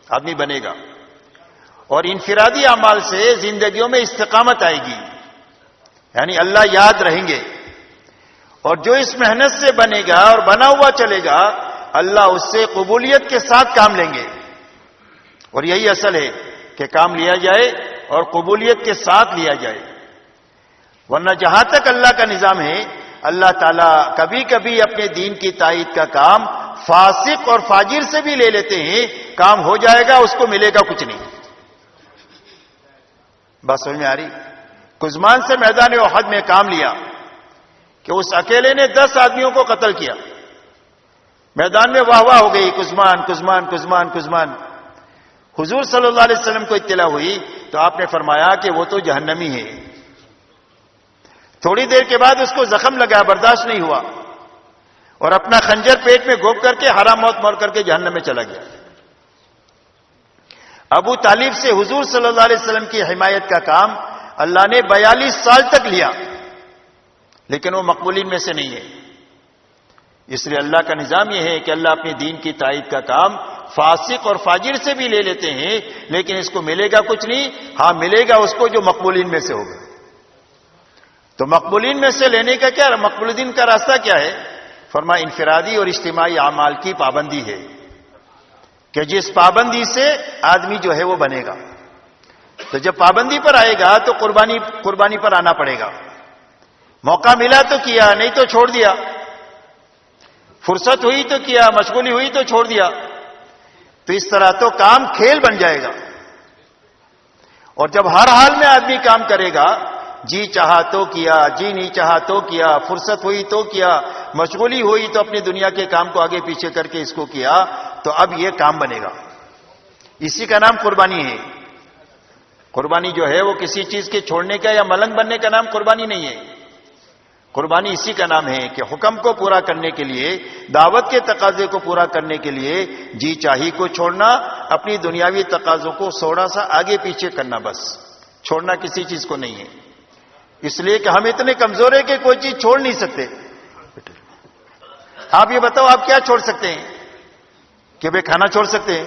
آدمی بنے گا، اور انفرادی اعمال سے زندگیوں میں استقامت آئے گی، یعنی اللہ یاد رہیں گے. اور جو اس محنت سے بنے گا اور بنا ہوا چلے گا، اللہ اس سے قبولیت کے ساتھ کام لیں گے. اور یہی اصل ہے کہ کام لیا جائے اور قبولیت کے ساتھ لیا جائے. ورنہ جہاں تک اللہ کا نظام ہے، اللہ تعالیٰ کبھی کبھی اپنے دین کی تائید کا کام فاسق اور فاجر سے بھی لے لیتے ہیں. کام ہو جائے گا، اس کو ملے گا کچھ نہیں. بات سمجھ میں آ رہی؟ کزمان سے میدان احد میں کام لیا کہ اس اکیلے نے 10 آدمیوں کو قتل کیا. میدان میں واہ واہ ہو گئی، کزمان کزمان کزمان کزمان. حضور صلی اللہ علیہ وسلم کو اطلاع ہوئی تو آپ نے فرمایا کہ وہ تو جہنمی ہے. تھوڑی دیر کے بعد اس کو زخم لگا، برداشت نہیں ہوا، اور اپنا خنجر پیٹ میں گھونپ کر کے حرام موت مر کر کے جہنم میں چلا گیا. ابو طالب سے حضور صلی اللہ علیہ وسلم کی حمایت کا کام اللہ نے 42 سال تک لیا، لیکن وہ مقبولین میں سے نہیں ہے. اس لیے اللہ کا نظام یہ ہے کہ اللہ اپنے دین کی تائید کا کام فاسق اور فاجر سے بھی لے لیتے ہیں، لیکن اس کو ملے گا کچھ نہیں. ہاں ملے گا اس کو جو مقبولین میں سے ہوگا. تو مقبولین میں سے لینے کا کیا، مقبولین کا راستہ کیا ہے؟ فرمایا انفرادی اور اجتماعی اعمال کی پابندی ہے، کہ جس پابندی سے آدمی جو ہے وہ بنے گا. تو جب پابندی پر آئے گا تو قربانی پر آنا پڑے گا. موقع ملا تو کیا، نہیں تو چھوڑ دیا. فرصت ہوئی تو کیا، مشغولی ہوئی تو چھوڑ دیا. تو اس طرح تو کام کھیل بن جائے گا. اور جب ہر حال میں آدمی کام کرے گا، جی چاہا تو کیا، جی نہیں چاہا تو کیا، فرصت ہوئی تو کیا، مشغولی ہوئی تو اپنی دنیا کے کام کو آگے پیچھے کر کے اس کو کیا، تو اب یہ کام بنے گا. اسی کا نام قربانی ہے. قربانی جو ہے وہ کسی چیز کے چھوڑنے کا یا ملنگ بننے کا نام قربانی نہیں ہے. قربانی اسی کا نام ہے کہ حکم کو پورا کرنے کے لیے، دعوت کے تقاضے کو پورا کرنے کے لیے جی چاہی کو چھوڑنا، اپنی دنیاوی تقاضوں کو تھوڑا سا آگے پیچھے کرنا، بس. چھوڑنا کسی چیز کو نہیں ہے. اس لیے کہ ہم اتنے کمزور ہیں کہ کوئی چیز چھوڑ نہیں سکتے. آپ یہ بتاؤ آپ کیا چھوڑ سکتے ہیں؟ کہ بھئی کھانا چھوڑ سکتے ہیں؟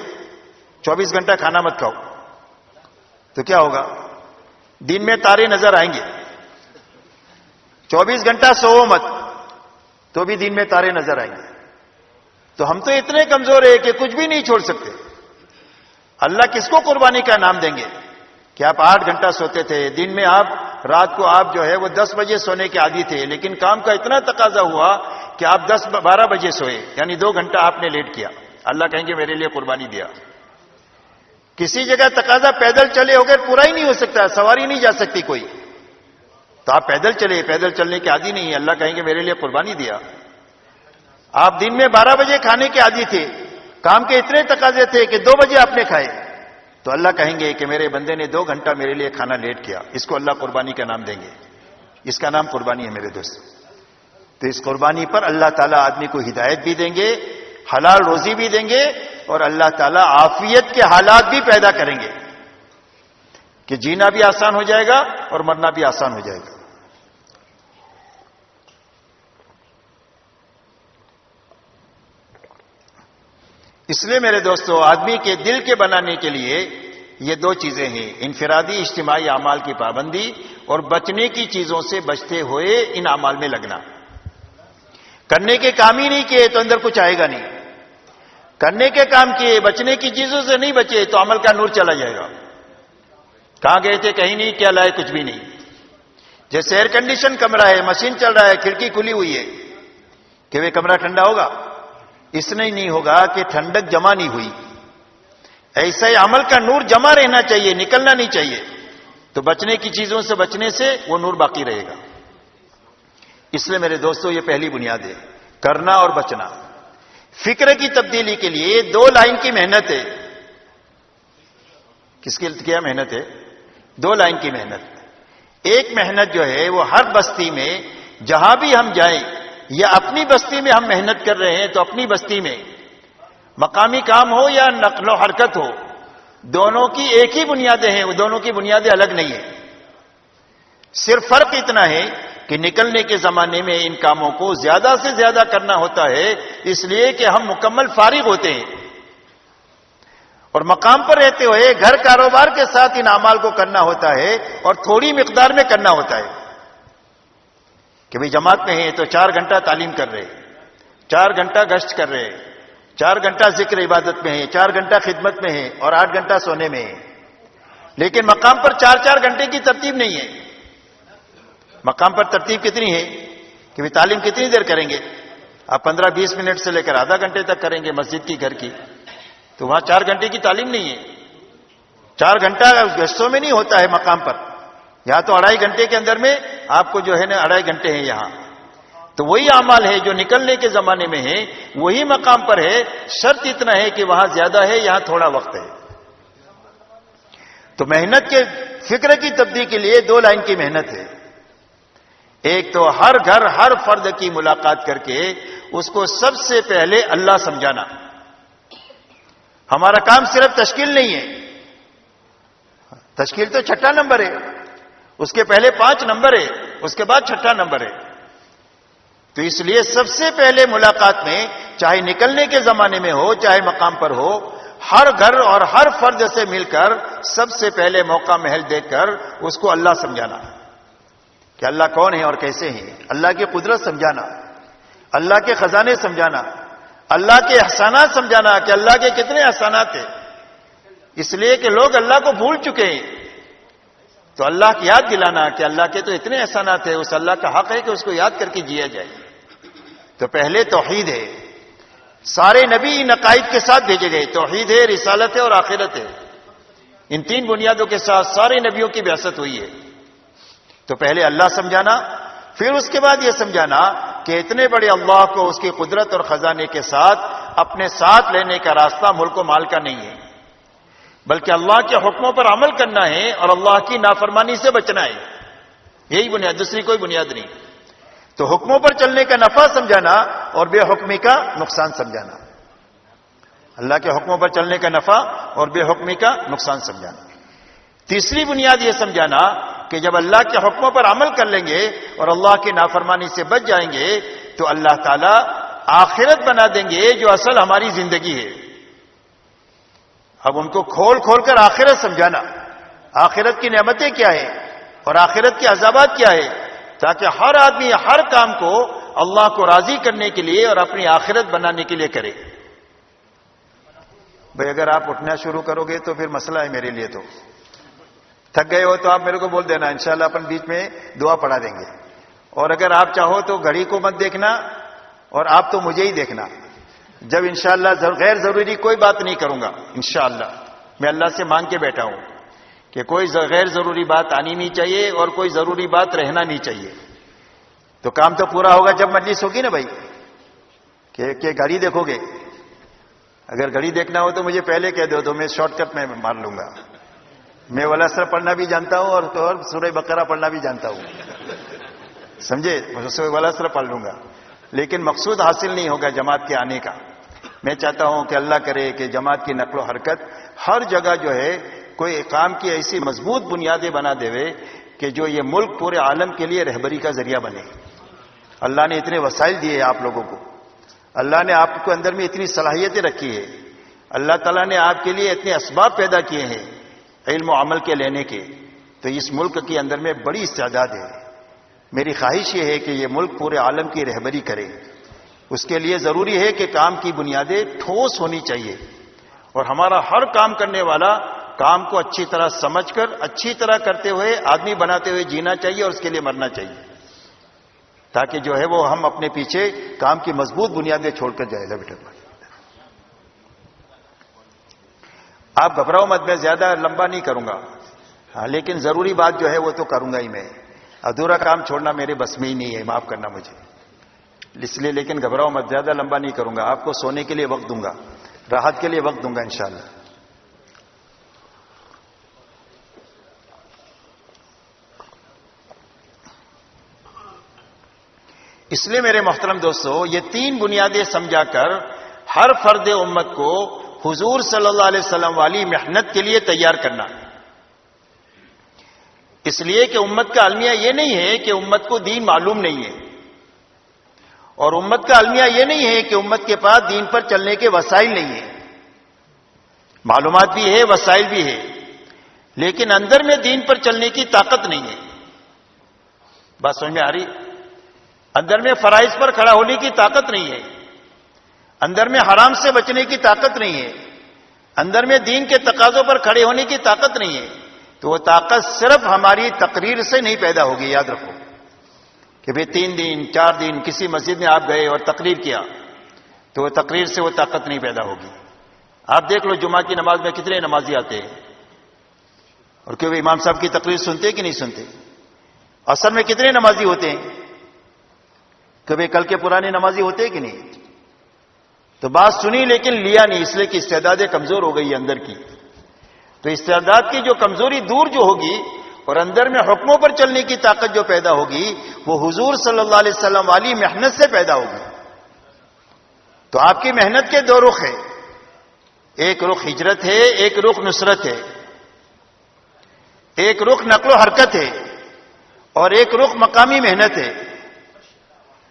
24 گھنٹہ کھانا مت کھاؤ تو کیا ہوگا؟ دن میں تارے نظر آئیں گے. 24 گھنٹہ سو مت تو بھی دن میں تارے نظر آئیں گے. تو ہم تو اتنے کمزور ہیں کہ کچھ بھی نہیں چھوڑ سکتے. اللہ کس کو قربانی کا نام دیں گے کہ آپ 8 گھنٹہ سوتے تھے دن میں، آپ رات کو آپ جو ہے وہ 10 بجے سونے کے عادی تھے، لیکن کام کا اتنا تقاضا ہوا کہ آپ 10-12 بجے سوئے، یعنی 2 گھنٹہ آپ نے لیٹ کیا. اللہ کہیں گے میرے لیے قربانی دیا. کسی جگہ تقاضا پیدل چلے ہو گئے پورا ہی نہیں ہو سکتا، سواری نہیں جا سکتی کوئی، تو آپ پیدل چلے، پیدل چلنے کے عادی نہیں. اللہ کہیں گے میرے لیے قربانی دیا. آپ دن میں 12 بجے کھانے کے عادی تھے، کام کے اتنے تقاضے تھے کہ 2 بجے آپ نے کھائے، تو اللہ کہیں گے کہ میرے بندے نے 2 گھنٹہ میرے لیے کھانا لیٹ کیا. اس کو اللہ قربانی کا نام دیں گے. اس کا نام قربانی ہے میرے دوست. تو اس قربانی پر اللہ تعالیٰ آدمی کو ہدایت بھی دیں گے، حلال روزی بھی دیں گے، اور اللہ تعالیٰ عافیت کے حالات بھی پیدا کریں گے کہ جینا بھی آسان ہو جائے گا اور مرنا بھی آسان ہو جائے گا. اس لیے میرے دوستو، آدمی کے دل کے بنانے کے لیے یہ 2 چیزیں ہیں: انفرادی اجتماعی اعمال کی پابندی اور بچنے کی چیزوں سے بچتے ہوئے ان اعمال میں لگنا. کرنے کے کام ہی نہیں کیے تو اندر کچھ آئے گا نہیں. کرنے کے کام کیے، بچنے کی چیزوں سے نہیں بچے تو عمل کا نور چلا جائے گا. کہاں گئے تھے؟ کہیں نہیں. کیا لائے؟ کچھ بھی نہیں. جیسے ایئر کنڈیشن کمرہ ہے، مشین چل رہا ہے، کھڑکی کھلی ہوئی ہے، کہ وہ کمرہ ٹھنڈا ہوگا؟ اس نے نہیں ہوگا کہ ٹھنڈک جمع نہیں ہوئی. ایسا ہی عمل کا نور جمع رہنا چاہیے، نکلنا نہیں چاہیے. تو بچنے کی چیزوں سے بچنے سے وہ نور باقی رہے گا. اس لیے میرے دوستو یہ پہلی بنیاد ہے، کرنا اور بچنا. فکر کی تبدیلی کے لیے 2 لائن کی محنت ہے. کس کے کیا محنت ہے؟ 2 لائن کی محنت. ایک محنت جو ہے وہ ہر بستی میں جہاں بھی ہم جائیں، یا اپنی بستی میں ہم محنت کر رہے ہیں تو اپنی بستی میں مقامی کام ہو یا نقل و حرکت ہو، دونوں کی ایک ہی بنیادیں ہیں، وہ دونوں کی بنیادیں الگ نہیں ہیں. صرف فرق اتنا ہے کہ نکلنے کے زمانے میں ان کاموں کو زیادہ سے زیادہ کرنا ہوتا ہے، اس لیے کہ ہم مکمل فارغ ہوتے ہیں. اور مقام پر رہتے ہوئے گھر کاروبار کے ساتھ ان اعمال کو کرنا ہوتا ہے اور تھوڑی مقدار میں کرنا ہوتا ہے. کہ بھئی جماعت میں ہیں تو 4 گھنٹہ تعلیم کر رہے، 4 گھنٹہ گشت کر رہے، 4 گھنٹہ ذکر عبادت میں ہیں، 4 گھنٹہ خدمت میں ہیں اور 8 گھنٹہ سونے میں ہیں. لیکن مقام پر 4-4 گھنٹے کی ترتیب نہیں ہے. مقام پر ترتیب کتنی ہے کہ بھئی تعلیم کتنی دیر کریں گے؟ آپ 15-20 منٹ سے لے کر آدھا گھنٹے تک کریں گے مسجد کی، گھر کی. تو وہاں 4 گھنٹے کی تعلیم نہیں ہے. 4 گھنٹہ گشتوں میں نہیں ہوتا ہے مقام پر. یہاں تو 2.5 گھنٹے کے اندر میں آپ کو جو ہے نا 2.5 گھنٹے ہیں یہاں. تو وہی اعمال ہے جو نکلنے کے زمانے میں ہے، وہی مقام پر ہے. شرط اتنا ہے کہ وہاں زیادہ ہے، یہاں تھوڑا وقت ہے. تو محنت کے فکر کی تبدیلی کے لیے 2 لائن کی محنت ہے. ایک تو ہر گھر ہر فرد کی ملاقات کر کے اس کو سب سے پہلے اللہ سمجھانا. ہمارا کام صرف تشکیل نہیں ہے. تشکیل تو 6 نمبر ہے، اس کے پہلے 5 نمبر ہے، اس کے بعد 6 نمبر ہے. تو اس لیے سب سے پہلے ملاقات میں، چاہے نکلنے کے زمانے میں ہو چاہے مقام پر ہو، ہر گھر اور ہر فرد سے مل کر سب سے پہلے موقع محل دیکھ کر اس کو اللہ سمجھانا کہ اللہ کون ہے اور کیسے ہیں. اللہ کی قدرت سمجھانا، اللہ کے خزانے سمجھانا، اللہ کے احسانات سمجھانا کہ اللہ کے کتنے احسانات ہیں. اس لیے کہ لوگ اللہ کو بھول چکے ہیں. تو اللہ کی یاد دلانا کہ اللہ کے تو اتنے احسانات ہیں، اس اللہ کا حق ہے کہ اس کو یاد کر کے جیا جائے. تو پہلے توحید ہے. سارے نبی ان عقائد کے ساتھ بھیجے گئے. توحید ہے، رسالت ہے اور آخرت ہے. ان 3 بنیادوں کے ساتھ سارے نبیوں کی بعثت ہوئی ہے. تو پہلے اللہ سمجھانا، پھر اس کے بعد یہ سمجھانا کہ اتنے بڑے اللہ کو اس کی قدرت اور خزانے کے ساتھ اپنے ساتھ لینے کا راستہ ملک و مال کا نہیں ہے، بلکہ اللہ کے حکموں پر عمل کرنا ہے اور اللہ کی نافرمانی سے بچنا ہے. یہی بنیاد، دوسری کوئی بنیاد نہیں. تو حکموں پر چلنے کا نفع سمجھانا اور بے حکمی کا نقصان سمجھانا. اللہ کے حکموں پر چلنے کا نفع اور بے حکمی کا نقصان سمجھانا. تیسری بنیاد یہ سمجھانا کہ جب اللہ کے حکموں پر عمل کر لیں گے اور اللہ کی نافرمانی سے بچ جائیں گے تو اللہ تعالیٰ آخرت بنا دیں گے جو اصل ہماری زندگی ہے. اب ان کو کھول کھول کر آخرت سمجھانا. آخرت کی نعمتیں کیا ہیں؟ اور آخرت کے عذابات کیا ہے، تاکہ ہر آدمی ہر کام کو اللہ کو راضی کرنے کے لیے اور اپنی آخرت بنانے کے لیے کرے۔ بھئی اگر آپ اٹھنا شروع کرو گے تو پھر مسئلہ ہے میرے لیے، تو تھک گئے ہو تو آپ میرے کو بول دینا، انشاءاللہ اپن بیچ میں دعا پڑھا دیں گے۔ اور اگر آپ چاہو تو گھڑی کو مت دیکھنا، اور آپ تو مجھے ہی دیکھنا۔ جب انشاءاللہ غیر ضروری کوئی بات نہیں کروں گا، انشاءاللہ میں اللہ سے مانگ کے بیٹھا ہوں کہ کوئی غیر ضروری بات آنی نہیں چاہیے اور کوئی ضروری بات رہنا نہیں چاہیے۔ تو کام تو پورا ہوگا جب مجلس ہوگی نا بھائی، کہ گھڑی دیکھو گے۔ اگر گھڑی دیکھنا ہو تو مجھے پہلے کہہ دو تو میں شارٹ کٹ میں مار لوں گا۔ میں والاسر پڑھنا بھی جانتا ہوں اور سورہ بقرہ پڑھنا بھی جانتا ہوں، سمجھے؟ سورہ والاسر پڑھ لوں گا، لیکن مقصود حاصل نہیں ہوگا جماعت کے آنے کا۔ میں چاہتا ہوں کہ اللہ کرے کہ جماعت کی نقل و حرکت ہر جگہ جو ہے کوئی کام کی ایسی مضبوط بنیادیں بنا دے کہ جو یہ ملک پورے عالم کے لیے رہبری کا ذریعہ بنے۔ اللہ نے اتنے وسائل دیے آپ لوگوں کو، اللہ نے آپ کو اندر میں اتنی صلاحیتیں رکھی ہے، اللہ تعالیٰ نے آپ کے لیے اتنے اسباب پیدا کیے ہیں علم و عمل کے لینے کے، تو اس ملک کے اندر میں بڑی استعداد ہے۔ میری خواہش یہ ہے کہ یہ ملک پورے عالم کی رہبری کرے۔ اس کے لیے ضروری ہے کہ کام کی بنیادیں ٹھوس ہونی چاہیے، اور ہمارا ہر کام کرنے والا کام کو اچھی طرح سمجھ کر اچھی طرح کرتے ہوئے آدمی بناتے ہوئے جینا چاہیے اور اس کے لیے مرنا چاہیے، تاکہ جو ہے وہ ہم اپنے پیچھے کام کی مضبوط بنیادیں چھوڑ کر جائے گا۔ بیٹا آپ گھبراؤ مت، میں زیادہ لمبا نہیں کروں گا، ہاں لیکن ضروری بات جو ہے وہ تو کروں گا ہی میں۔ ادھورا کام چھوڑنا میرے بس میں ہی نہیں ہے، معاف کرنا مجھے اس لیے، لیکن گھبراؤ مت، زیادہ لمبا نہیں کروں گا۔ آپ کو سونے کے لیے وقت دوں گا، راحت کے لیے وقت دوں گا انشاءاللہ۔ اس لیے میرے محترم دوستو، یہ تین بنیادیں سمجھا کر ہر فرد امت کو حضور صلی اللہ علیہ وسلم والی محنت کے لیے تیار کرنا۔ اس لیے کہ امت کا المیہ یہ نہیں ہے کہ امت کو دین معلوم نہیں ہے، اور امت کا المیہ یہ نہیں ہے کہ امت کے پاس دین پر چلنے کے وسائل نہیں ہیں۔ معلومات بھی ہے، وسائل بھی ہے، لیکن اندر میں دین پر چلنے کی طاقت نہیں ہے۔ بات سمجھ میں آ رہی؟ اندر میں فرائض پر کھڑا ہونے کی طاقت نہیں ہے، اندر میں حرام سے بچنے کی طاقت نہیں ہے، اندر میں دین کے تقاضوں پر کھڑے ہونے کی طاقت نہیں ہے۔ تو وہ طاقت صرف ہماری تقریر سے نہیں پیدا ہوگی، یاد رکھو کہ بھئی 3 دن 4 دن کسی مسجد میں آپ گئے اور تقریر کیا، تو وہ تقریر سے وہ طاقت نہیں پیدا ہوگی۔ آپ دیکھ لو جمعہ کی نماز میں کتنے نمازی آتے ہیں، اور کہ وہ امام صاحب کی تقریر سنتے کہ نہیں سنتے؟ عصر میں کتنے نمازی ہوتے ہیں؟ کبھی کل کے پرانے نمازی ہوتے کہ نہیں؟ تو بات سنی لیکن لیا نہیں، اس لیے کہ استعدادیں کمزور ہو گئی اندر کی۔ تو استعداد کی جو کمزوری دور جو ہوگی اور اندر میں حکموں پر چلنے کی طاقت جو پیدا ہوگی، وہ حضور صلی اللہ علیہ وسلم والی محنت سے پیدا ہوگی۔ تو آپ کی محنت کے 2 رخ ہیں، ایک رخ ہجرت ہے، ایک رخ نصرت ہے، ایک رخ نقل و حرکت ہے، اور ایک رخ مقامی محنت ہے۔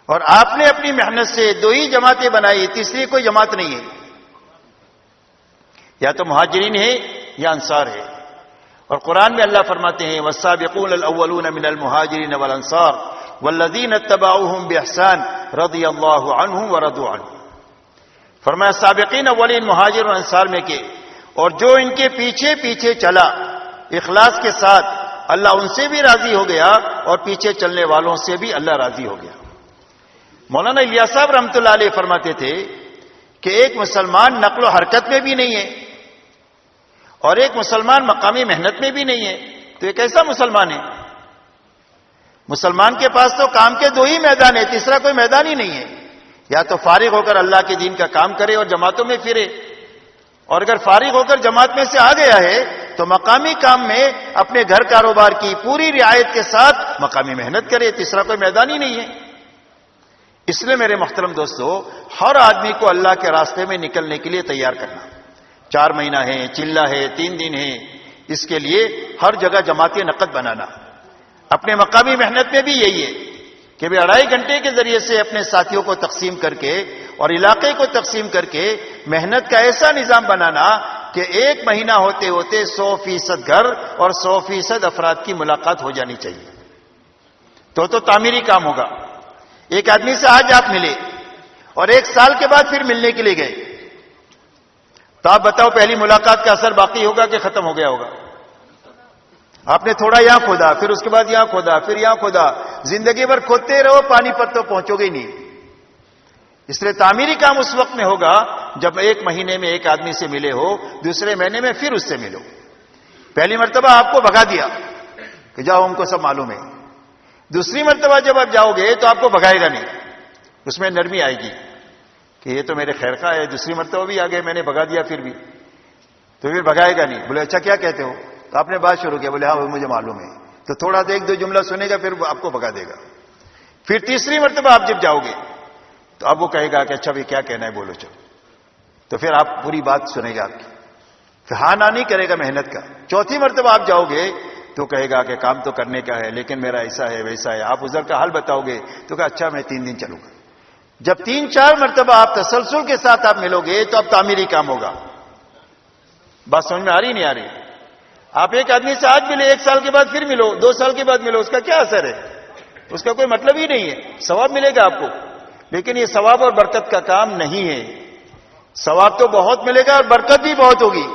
اور آپ نے اپنی محنت سے 2 ہی جماعتیں بنائی، تیسری کوئی جماعت نہیں ہے، یا تو مہاجرین ہے یا انصار ہے۔ اور قرآن میں اللہ فرماتے ہیں والسابقون الاولون من المہاجرین والانصار والذین اتبعوهم باحسان رضی اللہ عنہم ورضوا عنہ۔ فرمایا سابقین اولین مہاجر اور انصار میں کے، اور جو ان کے پیچھے پیچھے چلا اخلاص کے ساتھ، اللہ ان سے بھی راضی ہو گیا اور پیچھے چلنے والوں سے بھی اللہ راضی ہو گیا۔ مولانا الیاس صاحب رحمۃ اللہ علیہ فرماتے تھے کہ ایک مسلمان نقل و حرکت میں بھی نہیں ہے اور ایک مسلمان مقامی محنت میں بھی نہیں ہے، تو یہ کیسا مسلمان ہے؟ مسلمان کے پاس تو کام کے 2 ہی میدان ہیں، تیسرا کوئی میدان ہی نہیں ہے۔ یا تو فارغ ہو کر اللہ کے دین کا کام کرے اور جماعتوں میں پھرے، اور اگر فارغ ہو کر جماعت میں سے آ گیا ہے تو مقامی کام میں اپنے گھر کاروبار کی پوری رعایت کے ساتھ مقامی محنت کرے، تیسرا کوئی میدان ہی نہیں ہے۔ اس لیے میرے محترم دوستو، ہر آدمی کو اللہ کے راستے میں نکلنے کے لیے تیار کرنا۔ 4 مہینہ ہے، چلہ ہے، 3 دن ہے، اس کے لیے ہر جگہ جماعت نقد بنانا۔ اپنے مقامی محنت میں بھی یہی ہے کہ 2.5 گھنٹے کے ذریعے سے اپنے ساتھیوں کو تقسیم کر کے اور علاقے کو تقسیم کر کے محنت کا ایسا نظام بنانا کہ 1 مہینہ ہوتے ہوتے 100% گھر اور 100% افراد کی ملاقات ہو جانی چاہیے، تو تعمیری کام ہوگا۔ ایک آدمی سے آج آپ ملے اور 1 سال کے بعد پھر ملنے کے لیے گئے، تو آپ بتاؤ پہلی ملاقات کا اثر باقی ہوگا کہ ختم ہو گیا ہوگا؟ آپ نے تھوڑا یہاں کھودا، پھر اس کے بعد یہاں کھودا، پھر یہاں کھودا، زندگی بھر کھودتے رہو، پانی پر تو پہنچو گے ہی نہیں۔ اس لیے تعمیری کام اس وقت میں ہوگا جب 1 مہینے میں ایک آدمی سے ملے ہو، دوسرے مہینے میں پھر اس سے ملو۔ پہلی مرتبہ آپ کو بھگا دیا کہ جاؤ، ہم کو سب معلوم ہے۔ دوسری مرتبہ جب آپ جاؤ گے تو آپ کو بھگائے گا نہیں، اس میں نرمی آئے گی کہ یہ تو میرے خیر خواہ ہے، دوسری مرتبہ بھی آ گئے، میں نے بھگا دیا پھر بھی، تو پھر بھگائے گا نہیں۔ بولے اچھا کیا کہتے ہو؟ تو آپ نے بات شروع کیا، بولے ہاں وہ مجھے معلوم ہے، تو تھوڑا تو 1-2 جملہ سنے گا، پھر آپ کو بھگا دے گا۔ پھر تیسری مرتبہ آپ جب جاؤ گے تو اب وہ کہے گا کہ اچھا بھائی کیا کہنا ہے بولو چلو، تو پھر آپ پوری بات سنے گا آپ کی، پھر ہاں نہ نہیں کرے گا محنت کا۔ چوتھی مرتبہ آپ جاؤ گے تو کہے گا کہ کام تو کرنے کا ہے لیکن میرا ایسا ہے ویسا ہے، آپ ادھر کا حل بتاؤ گے تو کہا اچھا میں 3 دن چلوں گا۔ جب 3-4 مرتبہ آپ تسلسل کے ساتھ آپ ملو گے تو اب تعمیری کام ہوگا۔ بات سمجھ میں آ رہی نہیں آ رہی؟ آپ ایک آدمی سے آج ملے، 1 سال کے بعد پھر ملو، 2 سال کے بعد ملو، اس کا کیا اثر ہے؟ اس کا کوئی مطلب ہی نہیں ہے۔ ثواب ملے گا آپ کو، لیکن یہ ثواب اور برکت کا کام نہیں ہے۔ ثواب تو بہت ملے گا اور برکت بھی بہت ہوگی،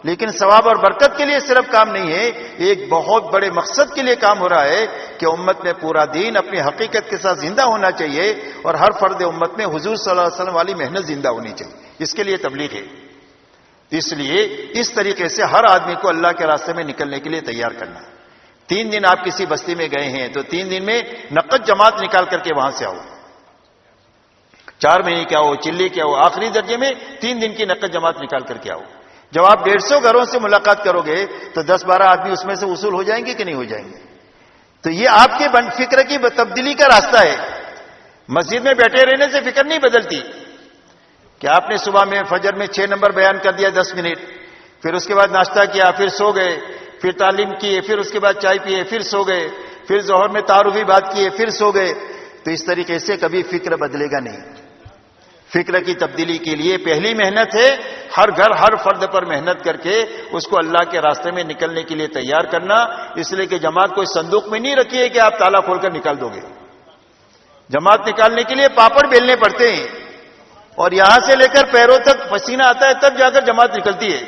لیکن ثواب اور برکت کے لیے صرف کام نہیں ہے، ایک بہت بڑے مقصد کے لیے کام ہو رہا ہے کہ امت میں پورا دین اپنی حقیقت کے ساتھ زندہ ہونا چاہیے، اور ہر فرد امت میں حضور صلی اللہ علیہ وسلم والی محنت زندہ ہونی چاہیے، اس کے لیے تبلیغ ہے۔ اس لیے اس طریقے سے ہر آدمی کو اللہ کے راستے میں نکلنے کے لیے تیار کرنا۔ 3 دن آپ کسی بستی میں گئے ہیں تو 3 دن میں نقد جماعت نکال کر کے وہاں سے آؤ۔ 4 مہینے کیا ہو، چلی کیا ہو، آخری درجے میں 3 دن کی نقد جماعت نکال کر کے آؤ۔ جب آپ 150 گھروں سے ملاقات کرو گے تو 10-12 آدمی اس میں سے وصول ہو جائیں گے کہ نہیں ہو جائیں گے؟ تو یہ آپ کے فکر کی تبدیلی کا راستہ ہے۔ مسجد میں بیٹھے رہنے سے فکر نہیں بدلتی کہ آپ نے صبح میں فجر میں 6 نمبر بیان کر دیا 10 منٹ، پھر اس کے بعد ناشتہ کیا، پھر سو گئے، پھر تعلیم کیے، پھر اس کے بعد چائے پیے، پھر سو گئے، پھر ظہر میں تعارفی بات کیے، پھر سو گئے، تو اس طریقے سے کبھی فکر بدلے گا نہیں۔ فکر کی تبدیلی کے لیے پہلی محنت ہے ہر گھر ہر فرد پر محنت کر کے اس کو اللہ کے راستے میں نکلنے کے لیے تیار کرنا۔ اس لیے کہ جماعت کوئی صندوق میں نہیں رکھی ہے کہ آپ تالا کھول کر نکال دو گے۔ جماعت نکالنے کے لیے پاپڑ بیلنے پڑتے ہیں، اور یہاں سے لے کر پیروں تک پسینہ آتا ہے تب جا کر جماعت نکلتی ہے۔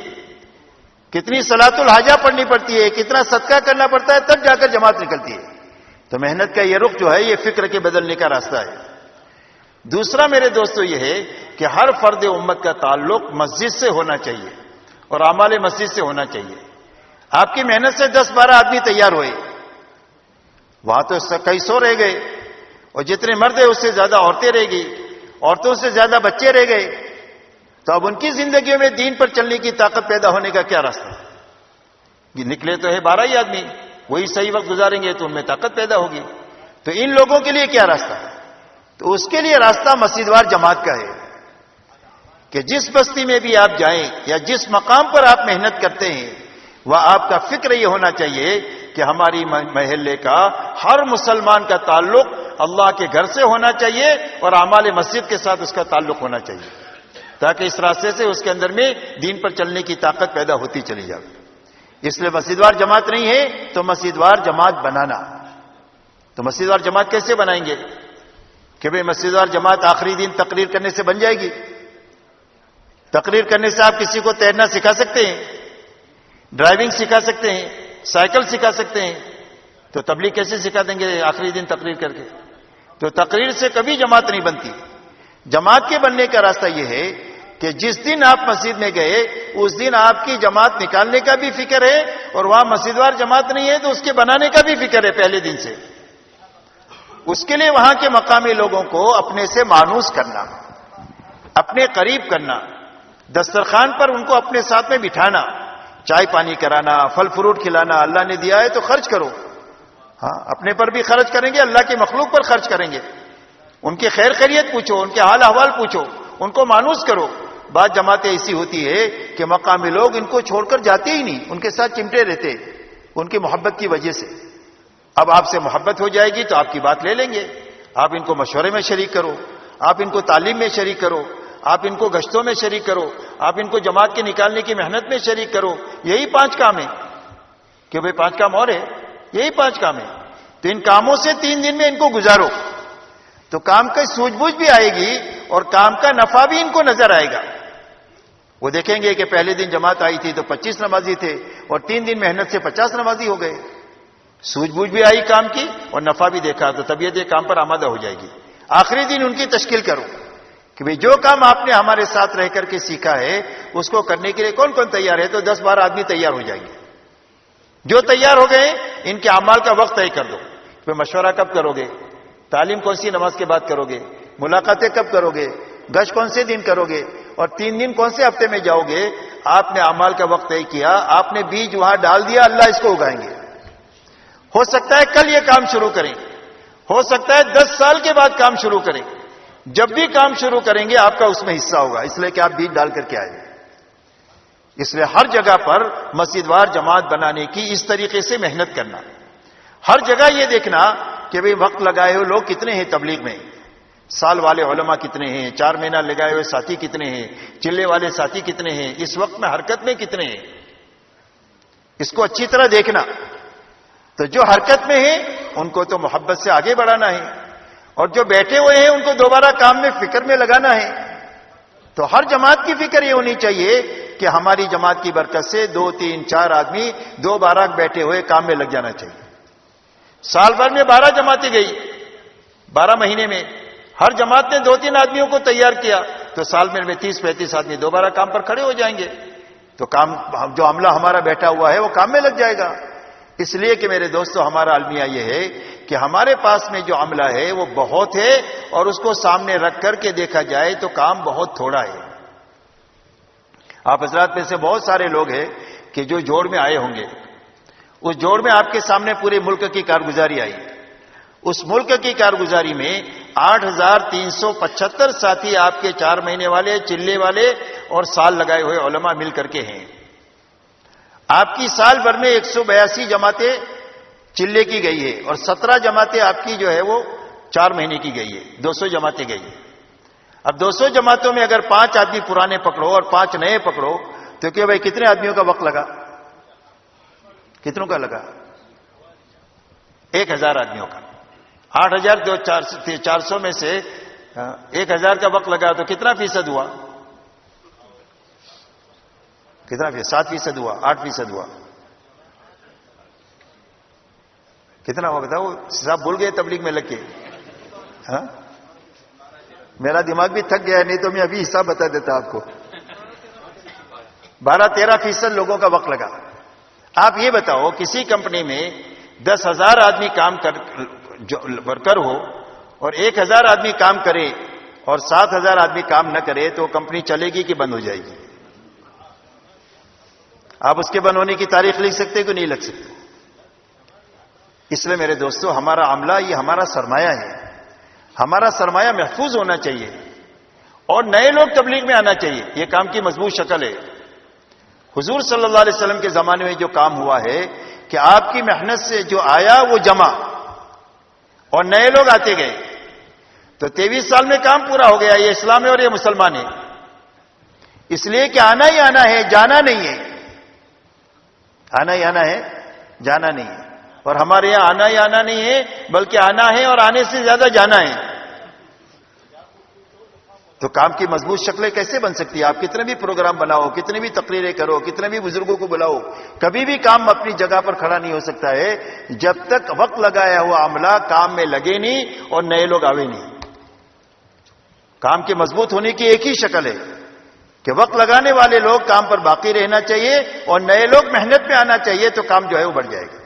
کتنی صلاۃ الحاجہ پڑھنی پڑتی ہے، کتنا صدقہ کرنا پڑتا ہے تب جا کر جماعت نکلتی ہے۔ تو محنت کا یہ رخ جو ہے یہ فکر کے بدلنے کا راستہ ہے۔ دوسرا میرے دوستو یہ ہے کہ ہر فرد امت کا تعلق مسجد سے ہونا چاہیے اور اعمال مسجد سے ہونا چاہیے۔ آپ کی محنت سے 10-12 آدمی تیار ہوئے، وہاں تو کئی 100 رہ گئے، اور جتنے مرد ہیں اس سے زیادہ عورتیں رہ گئی، عورتوں سے زیادہ بچے رہ گئے، تو اب ان کی زندگیوں میں دین پر چلنے کی طاقت پیدا ہونے کا کیا راستہ ہے؟ یہ نکلے تو ہے 12 ہی آدمی، وہی صحیح وقت گزاریں گے تو ان میں طاقت پیدا ہوگی۔ تو ان لوگوں کے لیے کیا راستہ ہے؟ تو اس کے لیے راستہ مسجد وار جماعت کا ہے کہ جس بستی میں بھی آپ جائیں یا جس مقام پر آپ محنت کرتے ہیں وہ آپ کا فکر یہ ہونا چاہیے کہ ہماری محلے کا ہر مسلمان کا تعلق اللہ کے گھر سے ہونا چاہیے اور اعمال مسجد کے ساتھ اس کا تعلق ہونا چاہیے، تاکہ اس راستے سے اس کے اندر میں دین پر چلنے کی طاقت پیدا ہوتی چلی جائے۔ اس لیے مسجد وار جماعت نہیں ہے تو مسجد وار جماعت بنانا۔ تو مسجد وار جماعت کیسے بنائیں گے کہ بھئی مسجد وار جماعت آخری دن تقریر کرنے سے بن جائے گی؟ تقریر کرنے سے آپ کسی کو تیرنا سکھا سکتے ہیں، ڈرائیونگ سکھا سکتے ہیں، سائیکل سکھا سکتے ہیں، تو تبلیغ کیسے سکھا دیں گے آخری دن تقریر کر کے؟ تو تقریر سے کبھی جماعت نہیں بنتی۔ جماعت کے بننے کا راستہ یہ ہے کہ جس دن آپ مسجد میں گئے اس دن آپ کی جماعت نکالنے کا بھی فکر ہے، اور وہاں مسجد وار جماعت نہیں ہے تو اس کے بنانے کا بھی فکر ہے پہلے دن سے۔ اس کے لیے وہاں کے مقامی لوگوں کو اپنے سے مانوس کرنا، اپنے قریب کرنا، دسترخوان پر ان کو اپنے ساتھ میں بٹھانا، چائے پانی کرانا، پھل فروٹ کھلانا۔ اللہ نے دیا ہے تو خرچ کرو، ہاں اپنے پر بھی خرچ کریں گے، اللہ کے مخلوق پر خرچ کریں گے۔ ان کی خیر خیریت پوچھو، ان کے حال احوال پوچھو، ان کو مانوس کرو۔ بعض جماعتیں ایسی ہوتی ہے کہ مقامی لوگ ان کو چھوڑ کر جاتے ہی نہیں، ان کے ساتھ چمٹے رہتے ان کی محبت کی وجہ سے۔ اب آپ سے محبت ہو جائے گی تو آپ کی بات لے لیں گے، آپ ان کو مشورے میں شریک کرو، آپ ان کو تعلیم میں شریک کرو، آپ ان کو گشتوں میں شریک کرو، آپ ان کو جماعت کے نکالنے کی محنت میں شریک کرو. یہی 5 کام ہے کہ بھئی 5 کام اور ہے, یہی 5 کام ہے. تو ان کاموں سے 3 دن میں ان کو گزارو تو کام کی سوجھ بوجھ بھی آئے گی اور کام کا نفع بھی ان کو نظر آئے گا. وہ دیکھیں گے کہ پہلے دن جماعت آئی تھی تو 25 نمازی تھے اور 3 دن محنت سے 50 نمازی ہو گئے. سوجھ بوجھ بھی آئی کام کی اور نفع بھی دیکھا تو طبیعت یہ کام پر آمادہ ہو جائے گی. آخری دن ان کی تشکیل کرو کہ بھئی جو کام آپ نے ہمارے ساتھ رہ کر کے سیکھا ہے اس کو کرنے کے لیے کون کون تیار ہے. تو 10-12 آدمی تیار ہو جائیں گے. جو تیار ہو گئے ان کے اعمال کا وقت طے کر دو. پھر مشورہ کب کرو گے, تعلیم کون سی نماز کے بعد کرو گے, ملاقاتیں کب کرو گے, گشت کون سے دن کرو گے اور 3 دن کون سے ہفتے میں جاؤ گے. آپ نے اعمال کا وقت طے کیا, آپ نے بیج وہاں ڈال دیا, اللہ اس کو اگائیں گے. ہو سکتا ہے کل یہ کام شروع کریں, ہو سکتا ہے 10 سال کے بعد کام شروع کریں. جب بھی کام شروع کریں گے آپ کا اس میں حصہ ہوگا, اس لیے کہ آپ بیج ڈال کر کے آئے. اس لیے ہر جگہ پر مسجد وار جماعت بنانے کی اس طریقے سے محنت کرنا. ہر جگہ یہ دیکھنا کہ بھئی وقت لگائے ہوئے لوگ کتنے ہیں تبلیغ میں, سال والے علماء کتنے ہیں, 4 مہینہ لگائے ہوئے ساتھی کتنے ہیں, چلے والے ساتھی کتنے ہیں, اس وقت میں حرکت میں کتنے ہیں, اس کو اچھی طرح دیکھنا. تو جو حرکت میں ہیں ان کو تو محبت سے آگے بڑھانا ہے اور جو بیٹھے ہوئے ہیں ان کو دوبارہ کام میں فکر میں لگانا ہے. تو ہر جماعت کی فکر یہ ہونی چاہیے کہ ہماری جماعت کی برکت سے 2, 3, 4 آدمی 2-12 بیٹھے ہوئے کام میں لگ جانا چاہیے. سال بھر میں 12 جماعتیں گئی, 12 مہینے میں ہر جماعت نے 2-3 آدمیوں کو تیار کیا تو سال میں 30-35 آدمی دوبارہ کام پر کھڑے ہو جائیں گے. تو کام جو عملہ ہمارا بیٹھا ہوا ہے وہ کام میں لگ جائے گا. اس لیے کہ میرے دوستو ہمارا المیہ یہ ہے کہ ہمارے پاس میں جو عملہ ہے وہ بہت ہے اور اس کو سامنے رکھ کر کے دیکھا جائے تو کام بہت تھوڑا ہے. آپ حضرات میں سے بہت سارے لوگ ہیں کہ جو جوڑ میں آئے ہوں گے, اس جوڑ میں آپ کے سامنے پورے ملک کی کارگزاری آئی. اس ملک کی کارگزاری میں 8375 ساتھی آپ کے 4 مہینے والے, چلے والے اور سال لگائے ہوئے علماء مل کر کے ہیں. آپ کی سال بھر میں 182 جماعتیں چلے کی گئی ہے اور 17 جماعتیں آپ کی جو ہے وہ 4 مہینے کی گئی ہے, 200 جماعتیں گئی ہیں. اب 200 جماعتوں میں اگر 5 آدمی پرانے پکڑو اور 5 نئے پکڑو تو کہ بھائی کتنے آدمیوں کا وقت لگا, کتنوں کا لگا, 1000 آدمیوں کا. 8400 میں سے 1000 کا وقت لگا تو کتنا فیصد ہوا, کتنا فیصد, 7% ہوا, 8% ہوا, کتنا ہوا بتاؤ صاحب, بھول گئے تبلیغ میں لگ کے. ہاں میرا دماغ بھی تھک گیا ہے, نہیں تو میں ابھی حساب بتا دیتا آپ کو. 12-13% لوگوں کا وقت لگا. آپ یہ بتاؤ کسی کمپنی میں 10,000 آدمی کام ورکر ہو اور 1,000 آدمی کام کرے اور 7,000 آدمی کام نہ کرے تو کمپنی چلے گی کہ بند ہو جائے گی؟ آپ اس کے بند ہونے کی تاریخ لکھ سکتے کہ نہیں لکھ سکتے؟ اس لیے میرے دوستو ہمارا عملہ یہ ہمارا سرمایہ ہے. ہمارا سرمایہ محفوظ ہونا چاہیے اور نئے لوگ تبلیغ میں آنا چاہیے. یہ کام کی مضبوط شکل ہے. حضور صلی اللہ علیہ وسلم کے زمانے میں جو کام ہوا ہے کہ آپ کی محنت سے جو آیا وہ جمع اور نئے لوگ آتے گئے تو 23 سال میں کام پورا ہو گیا. یہ اسلام ہے اور یہ مسلمان ہے. اس لیے کہ آنا ہی آنا ہے, جانا نہیں ہے. آنا ہی آنا ہے, جانا نہیں ہے. اور ہمارے یہاں آنا ہی آنا نہیں ہے بلکہ آنا ہے اور آنے سے زیادہ جانا ہے. تو کام کی مضبوط شکلیں کیسے بن سکتی ہے؟ آپ کتنے بھی پروگرام بناؤ, کتنے بھی تقریریں کرو, کتنے بھی بزرگوں کو بلاؤ, کبھی بھی کام اپنی جگہ پر کھڑا نہیں ہو سکتا ہے جب تک وقت لگایا ہوا عملہ کام میں لگے نہیں اور نئے لوگ آوے نہیں. کام کے مضبوط ہونے کی ایک ہی شکل ہے کہ وقت لگانے والے لوگ کام پر باقی رہنا چاہیے اور نئے لوگ محنت میں آنا چاہیے تو کام جو ہے وہ بڑھ جائے گا.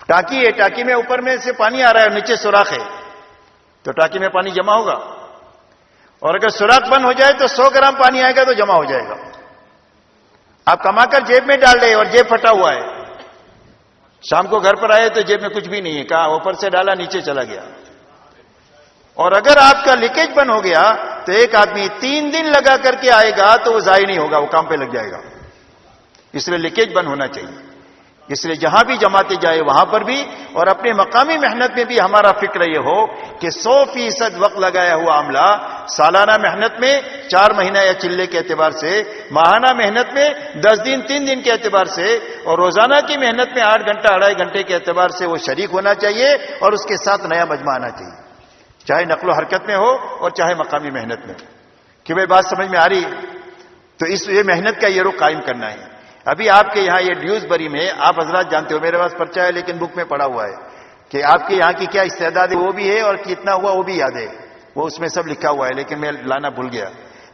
ٹانکی ہے, ٹانکی میں اوپر میں سے پانی آ رہا ہے اور نیچے سوراخ ہے تو ٹانکی میں پانی جمع ہوگا. اور اگر سوراخ بند ہو جائے تو 100 گرام پانی آئے گا تو جمع ہو جائے گا. آپ کما کر جیب میں ڈال رہے اور جیب پھٹا ہوا ہے. شام کو گھر پر آئے تو جیب میں کچھ بھی نہیں ہے, کہاں اوپر سے ڈالا نیچے چلا گیا. اور اگر آپ کا لیکیج بند ہو گیا تو ایک آدمی 3 دن لگا کر کے آئے گا تو وہ ضائع نہیں ہوگا, وہ کام پہ لگ جائے گا. اس لیے لیکیج بند ہونا چاہیے. اس لیے جہاں بھی جماعتیں جائے وہاں پر بھی اور اپنے مقامی محنت میں بھی ہمارا فکر یہ ہو کہ 100% وقت لگایا ہوا عملہ سالانہ محنت میں 4 مہینہ یا چلے کے اعتبار سے، ماہانہ محنت میں 10 دن 3 دن کے اعتبار سے، اور روزانہ کی محنت میں 8 گھنٹہ 2.5 گھنٹے کے اعتبار سے وہ شریک ہونا چاہیے، اور اس کے ساتھ نیا مجمع آنا چاہیے، چاہے نقل و حرکت میں ہو اور چاہے مقامی محنت میں۔ کہ بھائی بات سمجھ میں آ رہی ہے؟ تو اس یہ محنت کا یہ رخ قائم کرنا ہے۔ ابھی آپ کے یہاں یہ ڈیوز بری میں آپ حضرات جانتے ہو، میرے پاس پرچہ ہے لیکن بک میں پڑا ہوا ہے کہ آپ کے یہاں کی کیا استعداد ہے وہ بھی ہے، اور کتنا ہوا وہ بھی یاد ہے، وہ اس میں سب لکھا ہوا ہے، لیکن میں لانا بھول گیا۔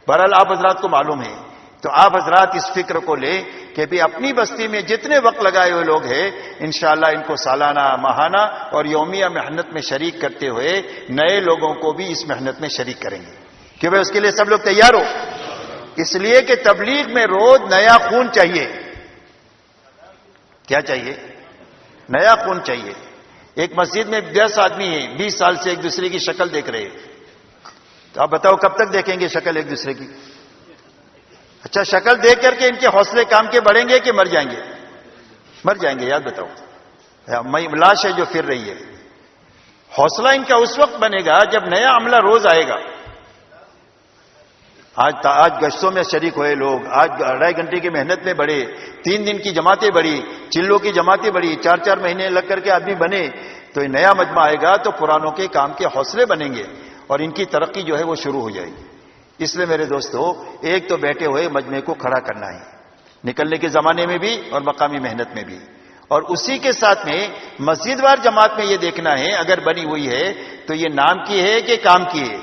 بہرحال آپ حضرات کو معلوم ہے، تو آپ حضرات اس فکر کو لیں کہ بھی اپنی بستی میں جتنے وقت لگائے ہوئے لوگ ہیں انشاءاللہ ان کو سالانہ، ماہانہ اور یومیہ محنت میں شریک کرتے ہوئے نئے لوگوں کو بھی اس محنت میں شریک کریں گے کہ بھائی اس کے لیے سب لوگ تیار ہو۔ اس لیے کہ تبلیغ میں روز نیا خون چاہیے۔ کیا چاہیے؟ نیا خون چاہیے۔ ایک مسجد میں 10 آدمی ہیں، 20 سال سے ایک دوسرے کی شکل دیکھ رہے ہیں، تو آپ بتاؤ کب تک دیکھیں گے شکل ایک دوسرے کی؟ اچھا، شکل دیکھ کر کے ان کے حوصلے کام کے بڑھیں گے کہ مر جائیں گے؟ مر جائیں گے، یاد بتاؤ۔ لاش ہے جو پھر رہی ہے۔ حوصلہ ان کا اس وقت بنے گا جب نیا عملہ روز آئے گا۔ آج گشتوں میں شریک ہوئے لوگ، آج 2.5 گھنٹے کی محنت میں بڑھے، 3 دن کی جماعتیں بڑھی، چلوں کی جماعتیں بڑھی، 4 مہینے لگ کر کے آدمی بنے، تو نیا مجمع آئے گا تو پرانوں کے کام کے حوصلے بنیں گے اور ان کی ترقی جو ہے وہ شروع ہو جائے گی۔ اس لیے میرے دوستو، ایک تو بیٹھے ہوئے مجمع کو کھڑا کرنا ہے، نکلنے کے زمانے میں بھی اور مقامی محنت میں بھی، اور اسی کے ساتھ میں مسجد وار جماعت میں یہ دیکھنا ہے اگر بنی ہوئی ہے تو یہ نام کی ہے کہ کام کی ہے۔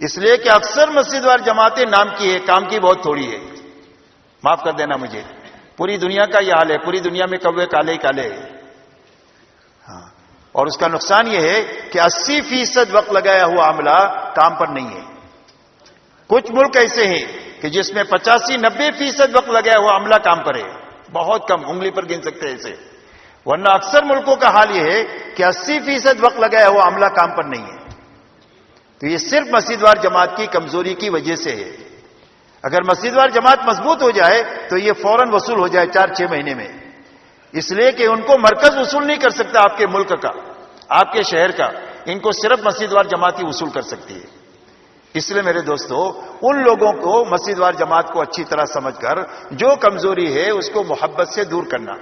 اس لیے کہ اکثر مسجد وار جماعتیں نام کی ہے، کام کی بہت تھوڑی ہے۔ معاف کر دینا مجھے، پوری دنیا کا یہ حال ہے، پوری دنیا میں کوے کالے ہی کالے ہیں۔ ہاں، اور اس کا نقصان یہ ہے کہ 80% وقت لگایا ہوا عملہ کام پر نہیں ہے۔ کچھ ملک ایسے ہیں کہ جس میں 85-90% وقت لگایا ہوا عملہ کام پر ہے، بہت کم، انگلی پر گن سکتے ہیں ایسے، ورنہ اکثر ملکوں کا حال یہ ہے کہ 80% وقت لگایا ہوا عملہ کام پر نہیں ہے۔ تو یہ صرف مسجد وار جماعت کی کمزوری کی وجہ سے ہے۔ اگر مسجد وار جماعت مضبوط ہو جائے تو یہ فوراً وصول ہو جائے 4-6 مہینے میں، اس لیے کہ ان کو مرکز وصول نہیں کر سکتا آپ کے ملک کا، آپ کے شہر کا، ان کو صرف مسجد وار جماعت ہی وصول کر سکتی ہے۔ اس لیے میرے دوستو، ان لوگوں کو مسجد وار جماعت کو اچھی طرح سمجھ کر جو کمزوری ہے اس کو محبت سے دور کرنا۔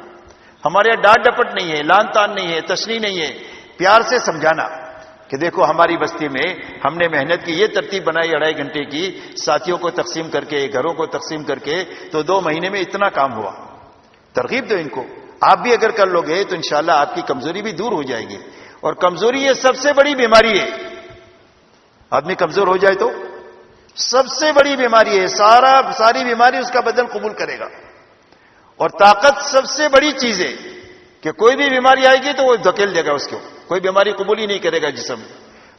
ہمارے یہاں ڈانٹ ڈپٹ نہیں ہے، لان تان نہیں ہے، تشنیع نہیں ہے، پیار سے سمجھانا کہ دیکھو ہماری بستی میں ہم نے محنت کی یہ ترتیب بنائی 2.5 گھنٹے کی، ساتھیوں کو تقسیم کر کے، گھروں کو تقسیم کر کے، تو 2 مہینے میں اتنا کام ہوا۔ ترغیب دو ان کو، آپ بھی اگر کر لو گے تو انشاءاللہ آپ کی کمزوری بھی دور ہو جائے گی۔ اور کمزوری یہ سب سے بڑی بیماری ہے، آدمی کمزور ہو جائے تو سب سے بڑی بیماری ہے، ساری بیماری اس کا بدن قبول کرے گا۔ اور طاقت سب سے بڑی چیز ہے کہ کوئی بھی بیماری آئے گی تو وہ دھکیل دے گا اس کو، کوئی بیماری قبول ہی نہیں کرے گا جسم۔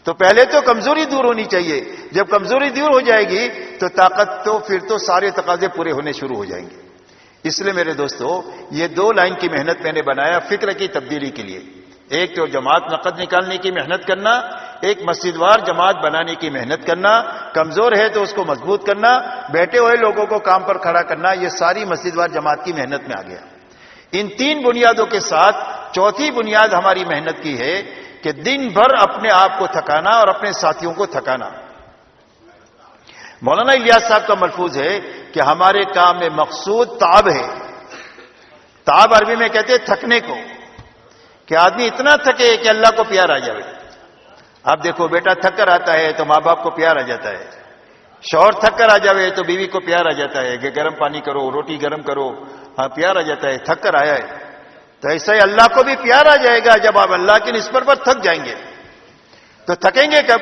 تو پہلے تو کمزوری دور ہونی چاہیے، جب کمزوری دور ہو جائے گی تو طاقت، تو پھر تو سارے تقاضے پورے ہونے شروع ہو جائیں گے۔ اس لیے میرے دوستو، یہ 2 لائن کی محنت میں نے بنایا فکر کی تبدیلی کے لیے، ایک تو جماعت نقد نکالنے کی محنت کرنا، ایک مسجد وار جماعت بنانے کی محنت کرنا، کمزور ہے تو اس کو مضبوط کرنا، بیٹھے ہوئے لوگوں کو کام پر کھڑا کرنا، یہ ساری مسجد وار جماعت کی محنت میں آ گیا۔ ان 3 بنیادوں کے ساتھ چوتھی بنیاد ہماری محنت کی ہے کہ دن بھر اپنے آپ کو تھکانا اور اپنے ساتھیوں کو تھکانا۔ مولانا الیاس صاحب کا ملفوظ ہے کہ ہمارے کام میں مقصود تعب ہے۔ تعب عربی میں کہتے ہیں تھکنے کو، کہ آدمی اتنا تھکے کہ اللہ کو پیار آ جائے۔ آپ دیکھو بیٹا تھک کر آتا ہے تو ماں باپ کو پیار آ جاتا ہے، شوہر تھک کر آ جائے تو بیوی کو پیار آ جاتا ہے کہ گرم پانی کرو، روٹی گرم کرو، ہاں پیار آ جاتا ہے، تھک کر آیا ہے۔ تو ایسا ہی اللہ کو بھی پیار آ جائے گا جب آپ اللہ کی نسبت پر تھک جائیں گے۔ تو تھکیں گے کب؟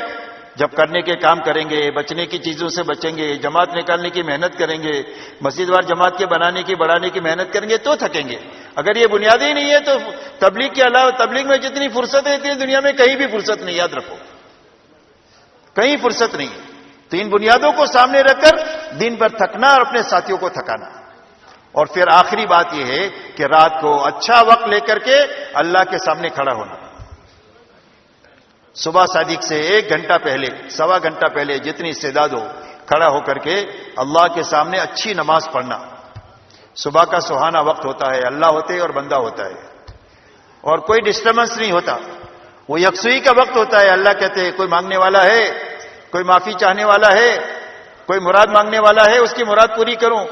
جب کرنے کے کام کریں گے، بچنے کی چیزوں سے بچیں گے، جماعت نکالنے کی محنت کریں گے، مسجد وار جماعت کے بنانے کی بڑھانے کی محنت کریں گے تو تھکیں گے۔ اگر یہ بنیادی نہیں ہے تو تبلیغ کے علاوہ، تبلیغ میں جتنی فرصت ہے اتنی دنیا میں کہیں بھی فرصت نہیں، یاد رکھو، کہیں فرصت نہیں۔ تو ان بنیادوں کو سامنے رکھ کر دن بھر تھکنا اور اپنے ساتھیوں کو تھکانا۔ اور پھر آخری بات یہ ہے کہ رات کو اچھا وقت لے کر کے اللہ کے سامنے کھڑا ہونا۔ صبح صادق سے 1 گھنٹہ پہلے، 1.25 گھنٹہ پہلے جتنی استعداد ہو، کھڑا ہو کر کے اللہ کے سامنے اچھی نماز پڑھنا، صبح کا سہانا وقت ہوتا ہے، اللہ ہوتے اور بندہ ہوتا ہے، اور کوئی ڈسٹربنس نہیں ہوتا، وہ یکسوئی کا وقت ہوتا ہے. اللہ کہتے ہیں کوئی مانگنے والا ہے، کوئی معافی چاہنے والا ہے، کوئی مراد مانگنے والا ہے، اس کی مراد پوری کروں.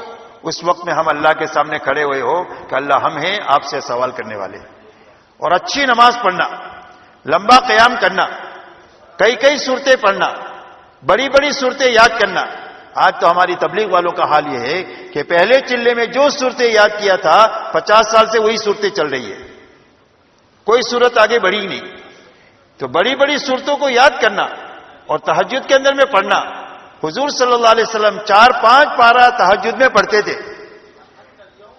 اس وقت میں ہم اللہ کے سامنے کھڑے ہوئے ہو کہ اللہ ہم ہیں آپ سے سوال کرنے والے. اور اچھی نماز پڑھنا، لمبا قیام کرنا، کئی کئی صورتیں پڑھنا، بڑی بڑی صورتیں یاد کرنا. آج تو ہماری تبلیغ والوں کا حال یہ ہے کہ پہلے چلے میں جو صورتیں یاد کیا تھا 50 سال سے وہی صورتیں چل رہی ہے، کوئی صورت آگے بڑھی نہیں. تو بڑی بڑی صورتوں کو یاد کرنا اور تہجد کے اندر میں پڑھنا. حضور صلی اللہ علیہ وسلم 4-5 پارہ تہجد میں پڑھتے تھے.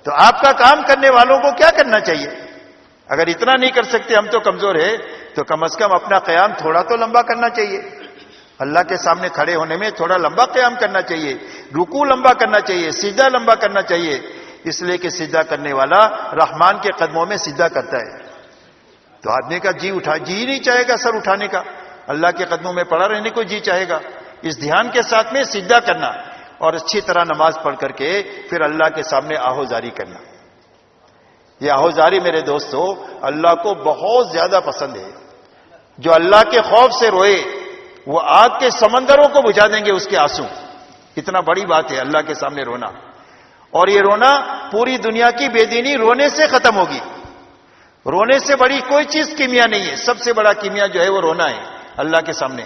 تو آپ کا کام کرنے والوں کو کیا کرنا چاہیے؟ اگر اتنا نہیں کر سکتے، ہم تو کمزور ہے، تو کم از کم اپنا قیام تھوڑا تو لمبا کرنا چاہیے. اللہ کے سامنے کھڑے ہونے میں تھوڑا لمبا قیام کرنا چاہیے، رکوع لمبا کرنا چاہیے، سجدہ لمبا کرنا چاہیے. اس لیے کہ سجدہ کرنے والا رحمان کے قدموں میں سجدہ کرتا ہے. تو آدمی کا جی نہیں چاہے گا سر اٹھانے کا، اللہ کے قدموں میں پڑا رہنے کو جی چاہے گا. اس دھیان کے ساتھ میں سجدہ کرنا اور اچھی طرح نماز پڑھ کر کے پھر اللہ کے سامنے آہوزاری کرنا. یہ آہوزاری میرے دوستو اللہ کو بہت زیادہ پسند ہے. جو اللہ کے خوف سے روئے وہ آگ کے سمندروں کو بجھا دیں گے اس کے آنسو. اتنا بڑی بات ہے اللہ کے سامنے رونا. اور یہ رونا پوری دنیا کی بے دینی رونے سے ختم ہوگی. رونے سے بڑی کوئی چیز کیمیا نہیں ہے. سب سے بڑا کیمیا جو ہے وہ رونا ہے اللہ کے سامنے.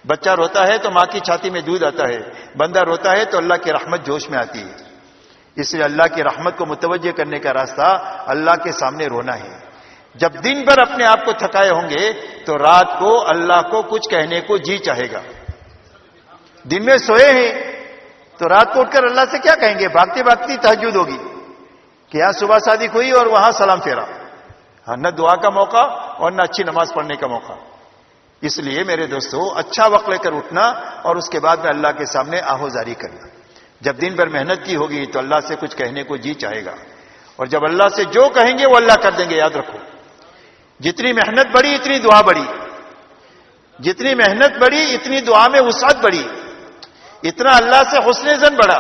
بچہ روتا ہے تو ماں کی چھاتی میں دودھ آتا ہے، بندہ روتا ہے تو اللہ کی رحمت جوش میں آتی ہے. اس لیے اللہ کی رحمت کو متوجہ کرنے کا راستہ اللہ کے سامنے رونا ہے. جب دن بھر اپنے آپ کو تھکائے ہوں گے تو رات کو اللہ کو کچھ کہنے کو جی چاہے گا. دن میں سوئے ہیں تو رات کو اٹھ کر اللہ سے کیا کہیں گے؟ بھاگتے بھاگتی تہجد ہوگی کہ یہاں صبح صادق ہوئی اور وہاں سلام پھیرا. نہ دعا کا موقع اور نہ اچھی نماز پڑھنے کا موقع. اس لیے میرے دوستو اچھا وقت لے کر اٹھنا اور اس کے بعد میں اللہ کے سامنے آہوزاری کرنا. جب دن بھر محنت کی ہوگی تو اللہ سے کچھ کہنے کو جی چاہے گا. اور جب اللہ سے جو کہیں گے وہ اللہ کر دیں گے. یاد رکھو، جتنی محنت بڑی اتنی دعا بڑی، جتنی محنت بڑی اتنی دعا میں وسعت بڑی، اتنا اللہ سے حسن ظن بڑا.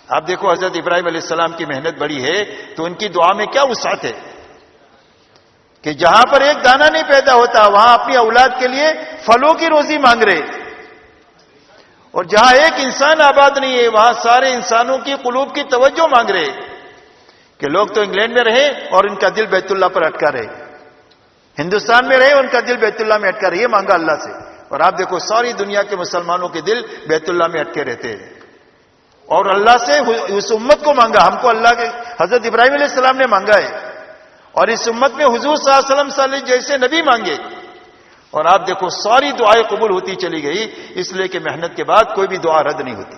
آپ دیکھو حضرت ابراہیم علیہ السلام کی محنت بڑی ہے تو ان کی دعا میں کیا وسعت ہے کہ جہاں پر ایک دانہ نہیں پیدا ہوتا وہاں اپنی اولاد کے لیے پھلوں کی روزی مانگ رہے. اور جہاں ایک انسان آباد نہیں ہے وہاں سارے انسانوں کی قلوب کی توجہ مانگ رہے کہ لوگ تو انگلینڈ میں رہے اور ان کا دل بیت اللہ پر اٹکا رہے، ہندوستان میں رہے ان کا دل بیت اللہ میں اٹکا رہے. یہ مانگا اللہ سے. اور آپ دیکھو ساری دنیا کے مسلمانوں کے دل بیت اللہ میں اٹکے رہتے ہیں. اور اللہ سے اس امت کو مانگا. ہم کو اللہ کے حضرت ابراہیم علیہ السلام نے مانگا ہے اور اس امت میں حضور صلی اللہ علیہ وسلم جیسے نبی مانگے. اور آپ دیکھو ساری دعائیں قبول ہوتی چلی گئی، اس لیے کہ محنت کے بعد کوئی بھی دعا رد نہیں ہوتی.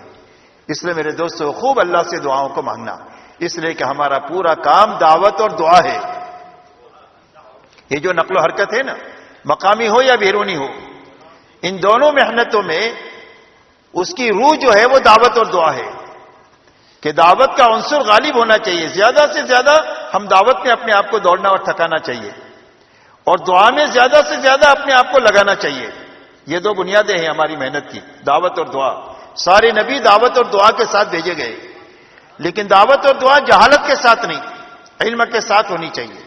اس لیے میرے دوستو خوب اللہ سے دعاؤں کو مانگنا. اس لیے کہ ہمارا پورا کام دعوت اور دعا ہے. یہ جو نقل و حرکت ہے نا، مقامی ہو یا بیرونی ہو، ان دونوں محنتوں میں اس کی روح جو ہے وہ دعوت اور دعا ہے کہ دعوت کا عنصر غالب ہونا چاہیے. زیادہ سے زیادہ ہم دعوت میں اپنے آپ کو دوڑنا اور تھکانا چاہیے اور دعا میں زیادہ سے زیادہ اپنے آپ کو لگانا چاہیے. یہ دو بنیادیں ہیں ہماری محنت کی، دعوت اور دعا. سارے نبی دعوت اور دعا کے ساتھ بھیجے گئے، لیکن دعوت اور دعا جہالت کے ساتھ نہیں، علم کے ساتھ ہونی چاہیے.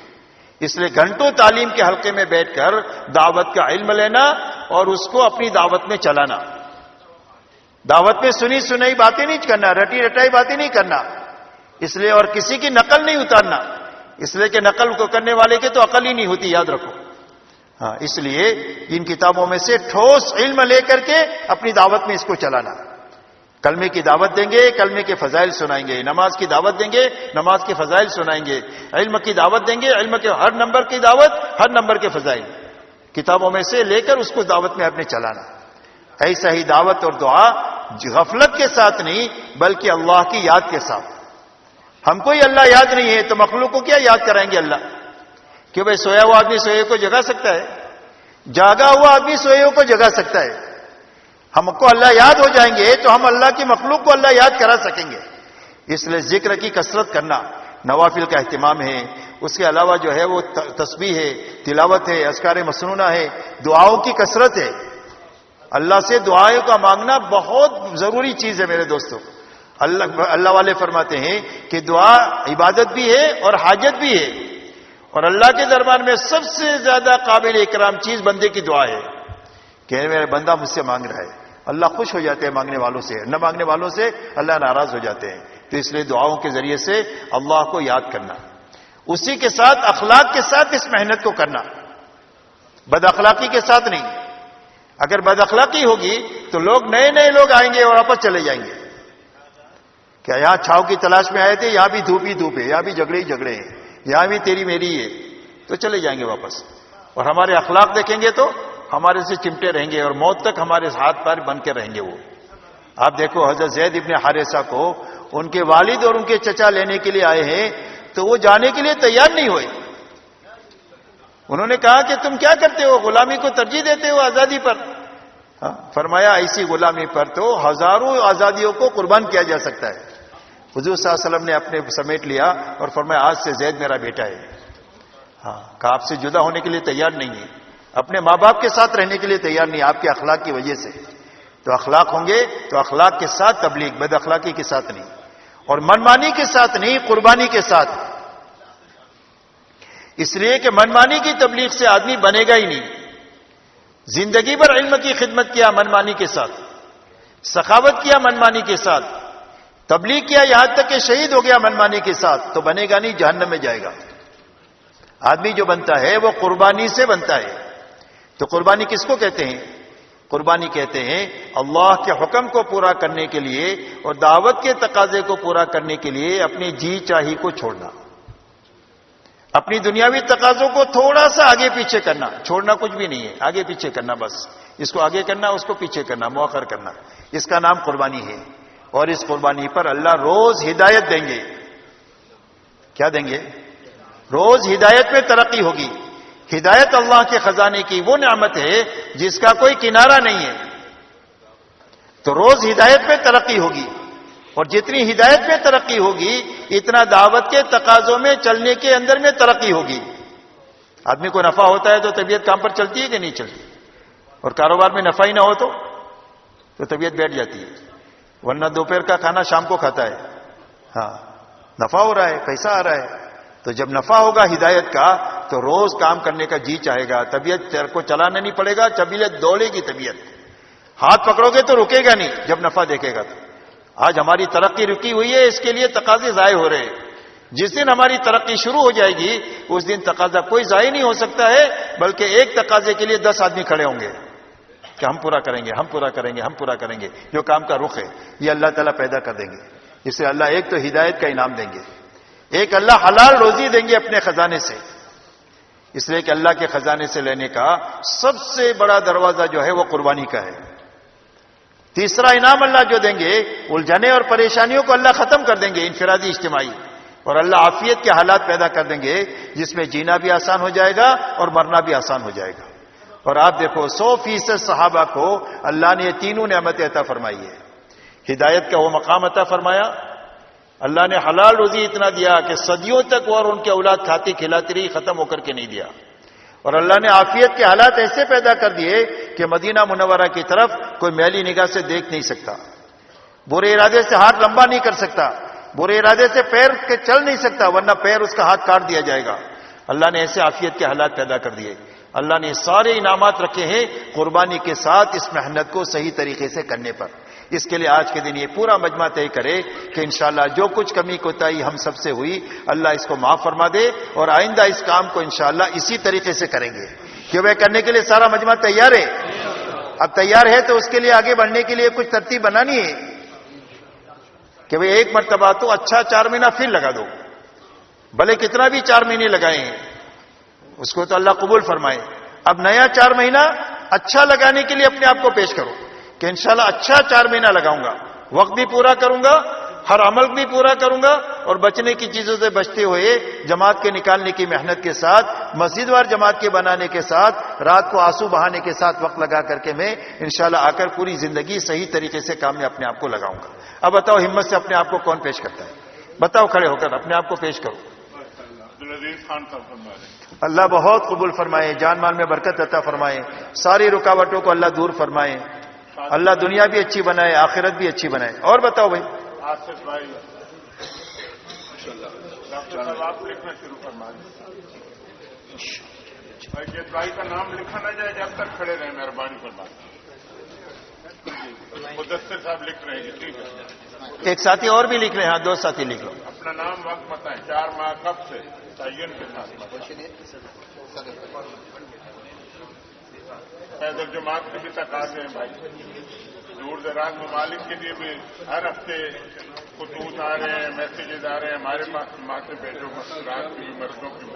اس لیے گھنٹوں تعلیم کے حلقے میں بیٹھ کر دعوت کا علم لینا اور اس کو اپنی دعوت میں چلانا. دعوت میں سنی سنائی باتیں نہیں کرنا، رٹی رٹائی باتیں نہیں کرنا. اس لیے اور کسی کی نقل نہیں اتارنا، اس لیے کہ نقل کو کرنے والے کی تو عقل ہی نہیں ہوتی. یاد رکھو. اس لیے ان کتابوں میں سے ٹھوس علم لے کر کے اپنی دعوت میں اس کو چلانا. کلمے کی دعوت دیں گے، کلمے کے فضائل سنائیں گے. نماز کی دعوت دیں گے، نماز کے فضائل سنائیں گے. علم کی دعوت دیں گے، علم کے ہر نمبر کی دعوت، ہر نمبر کے فضائل کتابوں میں سے لے کر اس کو دعوت میں اپنے چلانا. ایسا ہی دعوت اور دعا غفلت کے ساتھ نہیں بلکہ اللہ کی یاد کے ساتھ. ہم کو ہی اللہ یاد نہیں ہے تو مخلوق کو کیا یاد کرائیں گے اللہ؟ کہ بھئی سویا ہوا آدمی سوئے کو جگا سکتا ہے، جاگا ہوا آدمی سوئے کو جگا سکتا ہے. ہم کو اللہ یاد ہو جائیں گے تو ہم اللہ کی مخلوق کو اللہ یاد کرا سکیں گے. اس لیے ذکر کی کثرت کرنا، نوافل کا اہتمام ہے. اس کے علاوہ جو ہے وہ تسبیح ہے، تلاوت ہے، اذکار مسنونہ ہے، دعاؤں کی کثرت ہے. اللہ سے دعائیں کا مانگنا بہت ضروری چیز ہے میرے دوستوں. اللہ والے فرماتے ہیں کہ دعا عبادت بھی ہے اور حاجت بھی ہے، اور اللہ کے دربار میں سب سے زیادہ قابل اکرام چیز بندے کی دعا ہے کہ میرا بندہ مجھ سے مانگ رہا ہے۔ اللہ خوش ہو جاتے ہیں مانگنے والوں سے، نہ مانگنے والوں سے اللہ ناراض ہو جاتے ہیں۔ تو اس لیے دعاؤں کے ذریعے سے اللہ کو یاد کرنا، اسی کے ساتھ اخلاق کے ساتھ اس محنت کو کرنا، بد اخلاقی کے ساتھ نہیں۔ اگر بد اخلاقی ہوگی تو لوگ نئے نئے لوگ آئیں گے اور واپس چلے جائیں گے۔ کیا یہاں چھاؤ کی تلاش میں آئے تھے، یہاں بھی دھوپ ہی دھوپ ہے، یہاں بھی جھگڑے ہی جھگڑے ہیں، یہاں بھی تیری میری ہے، تو چلے جائیں گے واپس۔ اور ہمارے اخلاق دیکھیں گے تو ہمارے سے چمٹے رہیں گے اور موت تک ہمارے ہاتھ پیر بن کے رہیں گے وہ۔ آپ دیکھو حضرت زید ابن حارثہ کو ان کے والد اور ان کے چچا لینے کے لیے آئے ہیں تو وہ جانے کے لیے تیار نہیں ہوئے۔ انہوں نے کہا کہ تم کیا کرتے ہو، غلامی کو ترجیح دیتے ہو آزادی پر؟ فرمایا ایسی غلامی پر تو ہزاروں آزادیوں کو قربان کیا جا سکتا ہے۔ حضور صلی اللہ علیہ وسلم نے اپنے سمیٹ لیا اور فرمایا آج سے زید میرا بیٹا ہے۔ کہ آپ سے جدا ہونے کے لیے تیار نہیں ہے، اپنے ماں باپ کے ساتھ رہنے کے لیے تیار نہیں، آپ کے اخلاق کی وجہ سے۔ تو اخلاق ہوں گے تو اخلاق کے ساتھ تبلیغ، بد اخلاقی کے ساتھ نہیں، اور منمانی کے ساتھ نہیں، قربانی کے ساتھ۔ اس لیے کہ منمانی کی تبلیغ سے آدمی بنے گا ہی نہیں۔ زندگی بھر علم کی خدمت کیا منمانی کے ساتھ، سخاوت کیا منمانی کے ساتھ، تبلیغ کیا یہاں تک کہ شہید ہو گیا منمانی کے ساتھ، تو بنے گا نہیں، جہنم میں جائے گا۔ آدمی جو بنتا ہے وہ قربانی سے بنتا ہے۔ تو قربانی کس کو کہتے ہیں؟ قربانی کہتے ہیں اللہ کے حکم کو پورا کرنے کے لیے اور دعوت کے تقاضے کو پورا کرنے کے لیے اپنی جی چاہی کو چھوڑنا، اپنی دنیاوی تقاضوں کو تھوڑا سا آگے پیچھے کرنا، چھوڑنا کچھ بھی نہیں ہے، آگے پیچھے کرنا، بس اس کو آگے کرنا، اس کو پیچھے کرنا، مؤخر کرنا، اس کا نام قربانی ہے۔ اور اس قربانی پر اللہ روز ہدایت دیں گے۔ کیا دیں گے؟ روز ہدایت میں ترقی ہوگی۔ ہدایت اللہ کے خزانے کی وہ نعمت ہے جس کا کوئی کنارہ نہیں ہے۔ تو روز ہدایت میں ترقی ہوگی، اور جتنی ہدایت میں ترقی ہوگی اتنا دعوت کے تقاضوں میں چلنے کے اندر میں ترقی ہوگی۔ آدمی کو نفع ہوتا ہے تو طبیعت کام پر چلتی ہے کہ نہیں چلتی؟ اور کاروبار میں نفع ہی نہ ہو تو طبیعت بیٹھ جاتی ہے، ورنہ دوپہر کا کھانا شام کو کھاتا ہے۔ نفع ہو رہا ہے، پیسہ آ رہا ہے، تو جب نفع ہوگا ہدایت کا تو روز کام کرنے کا جی چاہے گا، طبیعت تیرے کو چلانا نہیں پڑے گا، طبیعت دوڑے گی، طبیعت ہاتھ پکڑو گے تو رکے گا نہیں جب نفع دیکھے گا تو۔ آج ہماری ترقی رکی ہوئی ہے، اس کے لیے تقاضے ضائع ہو رہے ہیں۔ جس دن ہماری ترقی شروع ہو جائے گی اس دن تقاضا کوئی ضائع نہیں ہو سکتا ہے، بلکہ ایک تقاضے کے لیے 10 آدمی کھڑے ہوں گے کہ ہم پورا کریں گے، ہم پورا کریں گے، ہم پورا کریں گے۔ جو کام کا رخ ہے یہ اللہ تعالیٰ پیدا کر دیں گے۔ اس سے اللہ ایک تو ہدایت کا انعام دیں گے، ایک اللہ حلال روزی دیں گے اپنے خزانے سے۔ اس لیے کہ اللہ کے خزانے سے لینے کا سب سے بڑا دروازہ جو ہے وہ قربانی کا ہے۔ تیسرا انعام اللہ جو دیں گے، الجھنے اور پریشانیوں کو اللہ ختم کر دیں گے، انفرادی اجتماعی، اور اللہ عافیت کے حالات پیدا کر دیں گے جس میں جینا بھی آسان ہو جائے گا اور مرنا بھی آسان ہو جائے گا۔ اور آپ دیکھو 100% صحابہ کو اللہ نے یہ تینوں نعمتیں عطا فرمائی ہے۔ ہدایت کا وہ مقام عطا فرمایا، اللہ نے حلال روزی اتنا دیا کہ صدیوں تک وہ اور ان کے اولاد کھاتی کھلاتی رہی، ختم ہو کر کے نہیں دیا۔ اور اللہ نے عافیت کے حالات ایسے پیدا کر دیے کہ مدینہ منورہ کی طرف کوئی میلی نگاہ سے دیکھ نہیں سکتا، برے ارادے سے ہاتھ لمبا نہیں کر سکتا، برے ارادے سے پیر کے چل نہیں سکتا، ورنہ پیر اس کا ہاتھ کاٹ دیا جائے گا۔ اللہ نے ایسے عافیت کے حالات پیدا کر دیے۔ اللہ نے سارے انعامات رکھے ہیں قربانی کے ساتھ اس محنت کو صحیح طریقے سے کرنے پر۔ اس کے لیے آج کے دن یہ پورا مجمع طے کرے کہ انشاءاللہ جو کچھ کمی کوتاہی ہم سب سے ہوئی اللہ اس کو معاف فرما دے، اور آئندہ اس کام کو انشاءاللہ اسی طریقے سے کریں گے کہ وہ کرنے کے لیے سارا مجمع تیار ہے۔ اب تیار ہے تو اس کے لیے آگے بڑھنے کے لیے کچھ ترتیب بنانی ہے کہ بھئی ایک مرتبہ تو اچھا 4 مہینہ پھر لگا دو، بھلے کتنا بھی 4 مہینے لگائے ہیں اس کو تو اللہ قبول فرمائے۔ اب نیا 4 مہینہ اچھا لگانے کے لیے اپنے آپ کو پیش کرو کہ انشاءاللہ اچھا 4 مہینہ لگاؤں گا، وقت بھی پورا کروں گا، ہر عمل بھی پورا کروں گا، اور بچنے کی چیزوں سے بچتے ہوئے جماعت کے نکالنے کی محنت کے ساتھ، مسجد وار جماعت کے بنانے کے ساتھ، رات کو آنسو بہانے کے ساتھ وقت لگا کر کے میں انشاءاللہ آ کر پوری زندگی صحیح طریقے سے کام میں اپنے آپ کو لگاؤں گا۔ اب بتاؤ ہمت سے اپنے آپ کو کون پیش کرتا ہے؟ بتاؤ کھڑے ہو کر اپنے آپ کو پیش کرو۔ اللہ بہت قبول فرمائے، جان مال میں برکت عطا فرمائے، ساری رکاوٹوں کو اللہ دور فرمائے، اللہ دنیا بھی اچھی بنائے، آخرت بھی اچھی بنائے۔ اور بتاؤ بھائی آصف بھائی ڈاکٹر صاحب آپ لکھنا شروع فرما دیں. جس بھائی کا نام لکھا نہ جائے جب تک کھڑے رہیں مہربانی فرما. مدثر صاحب لکھ رہے ہیں. ٹھیک ہے. ایک ساتھی اور بھی لکھ رہے ہیں. ہاں 2 ساتھی لکھ لو. اپنا نام وقت بتائیں. 4 ماہ کب سے تعین کے ساتھ پیدل جماعت کے بھی تقاضے ہیں بھائی. دور دراز ممالک کے لیے بھی ہر ہفتے خطوط آ رہے ہیں, میسیجز آ رہے ہیں ہمارے پاس. ماں سے بیٹوں مسکرات کی مردوں کی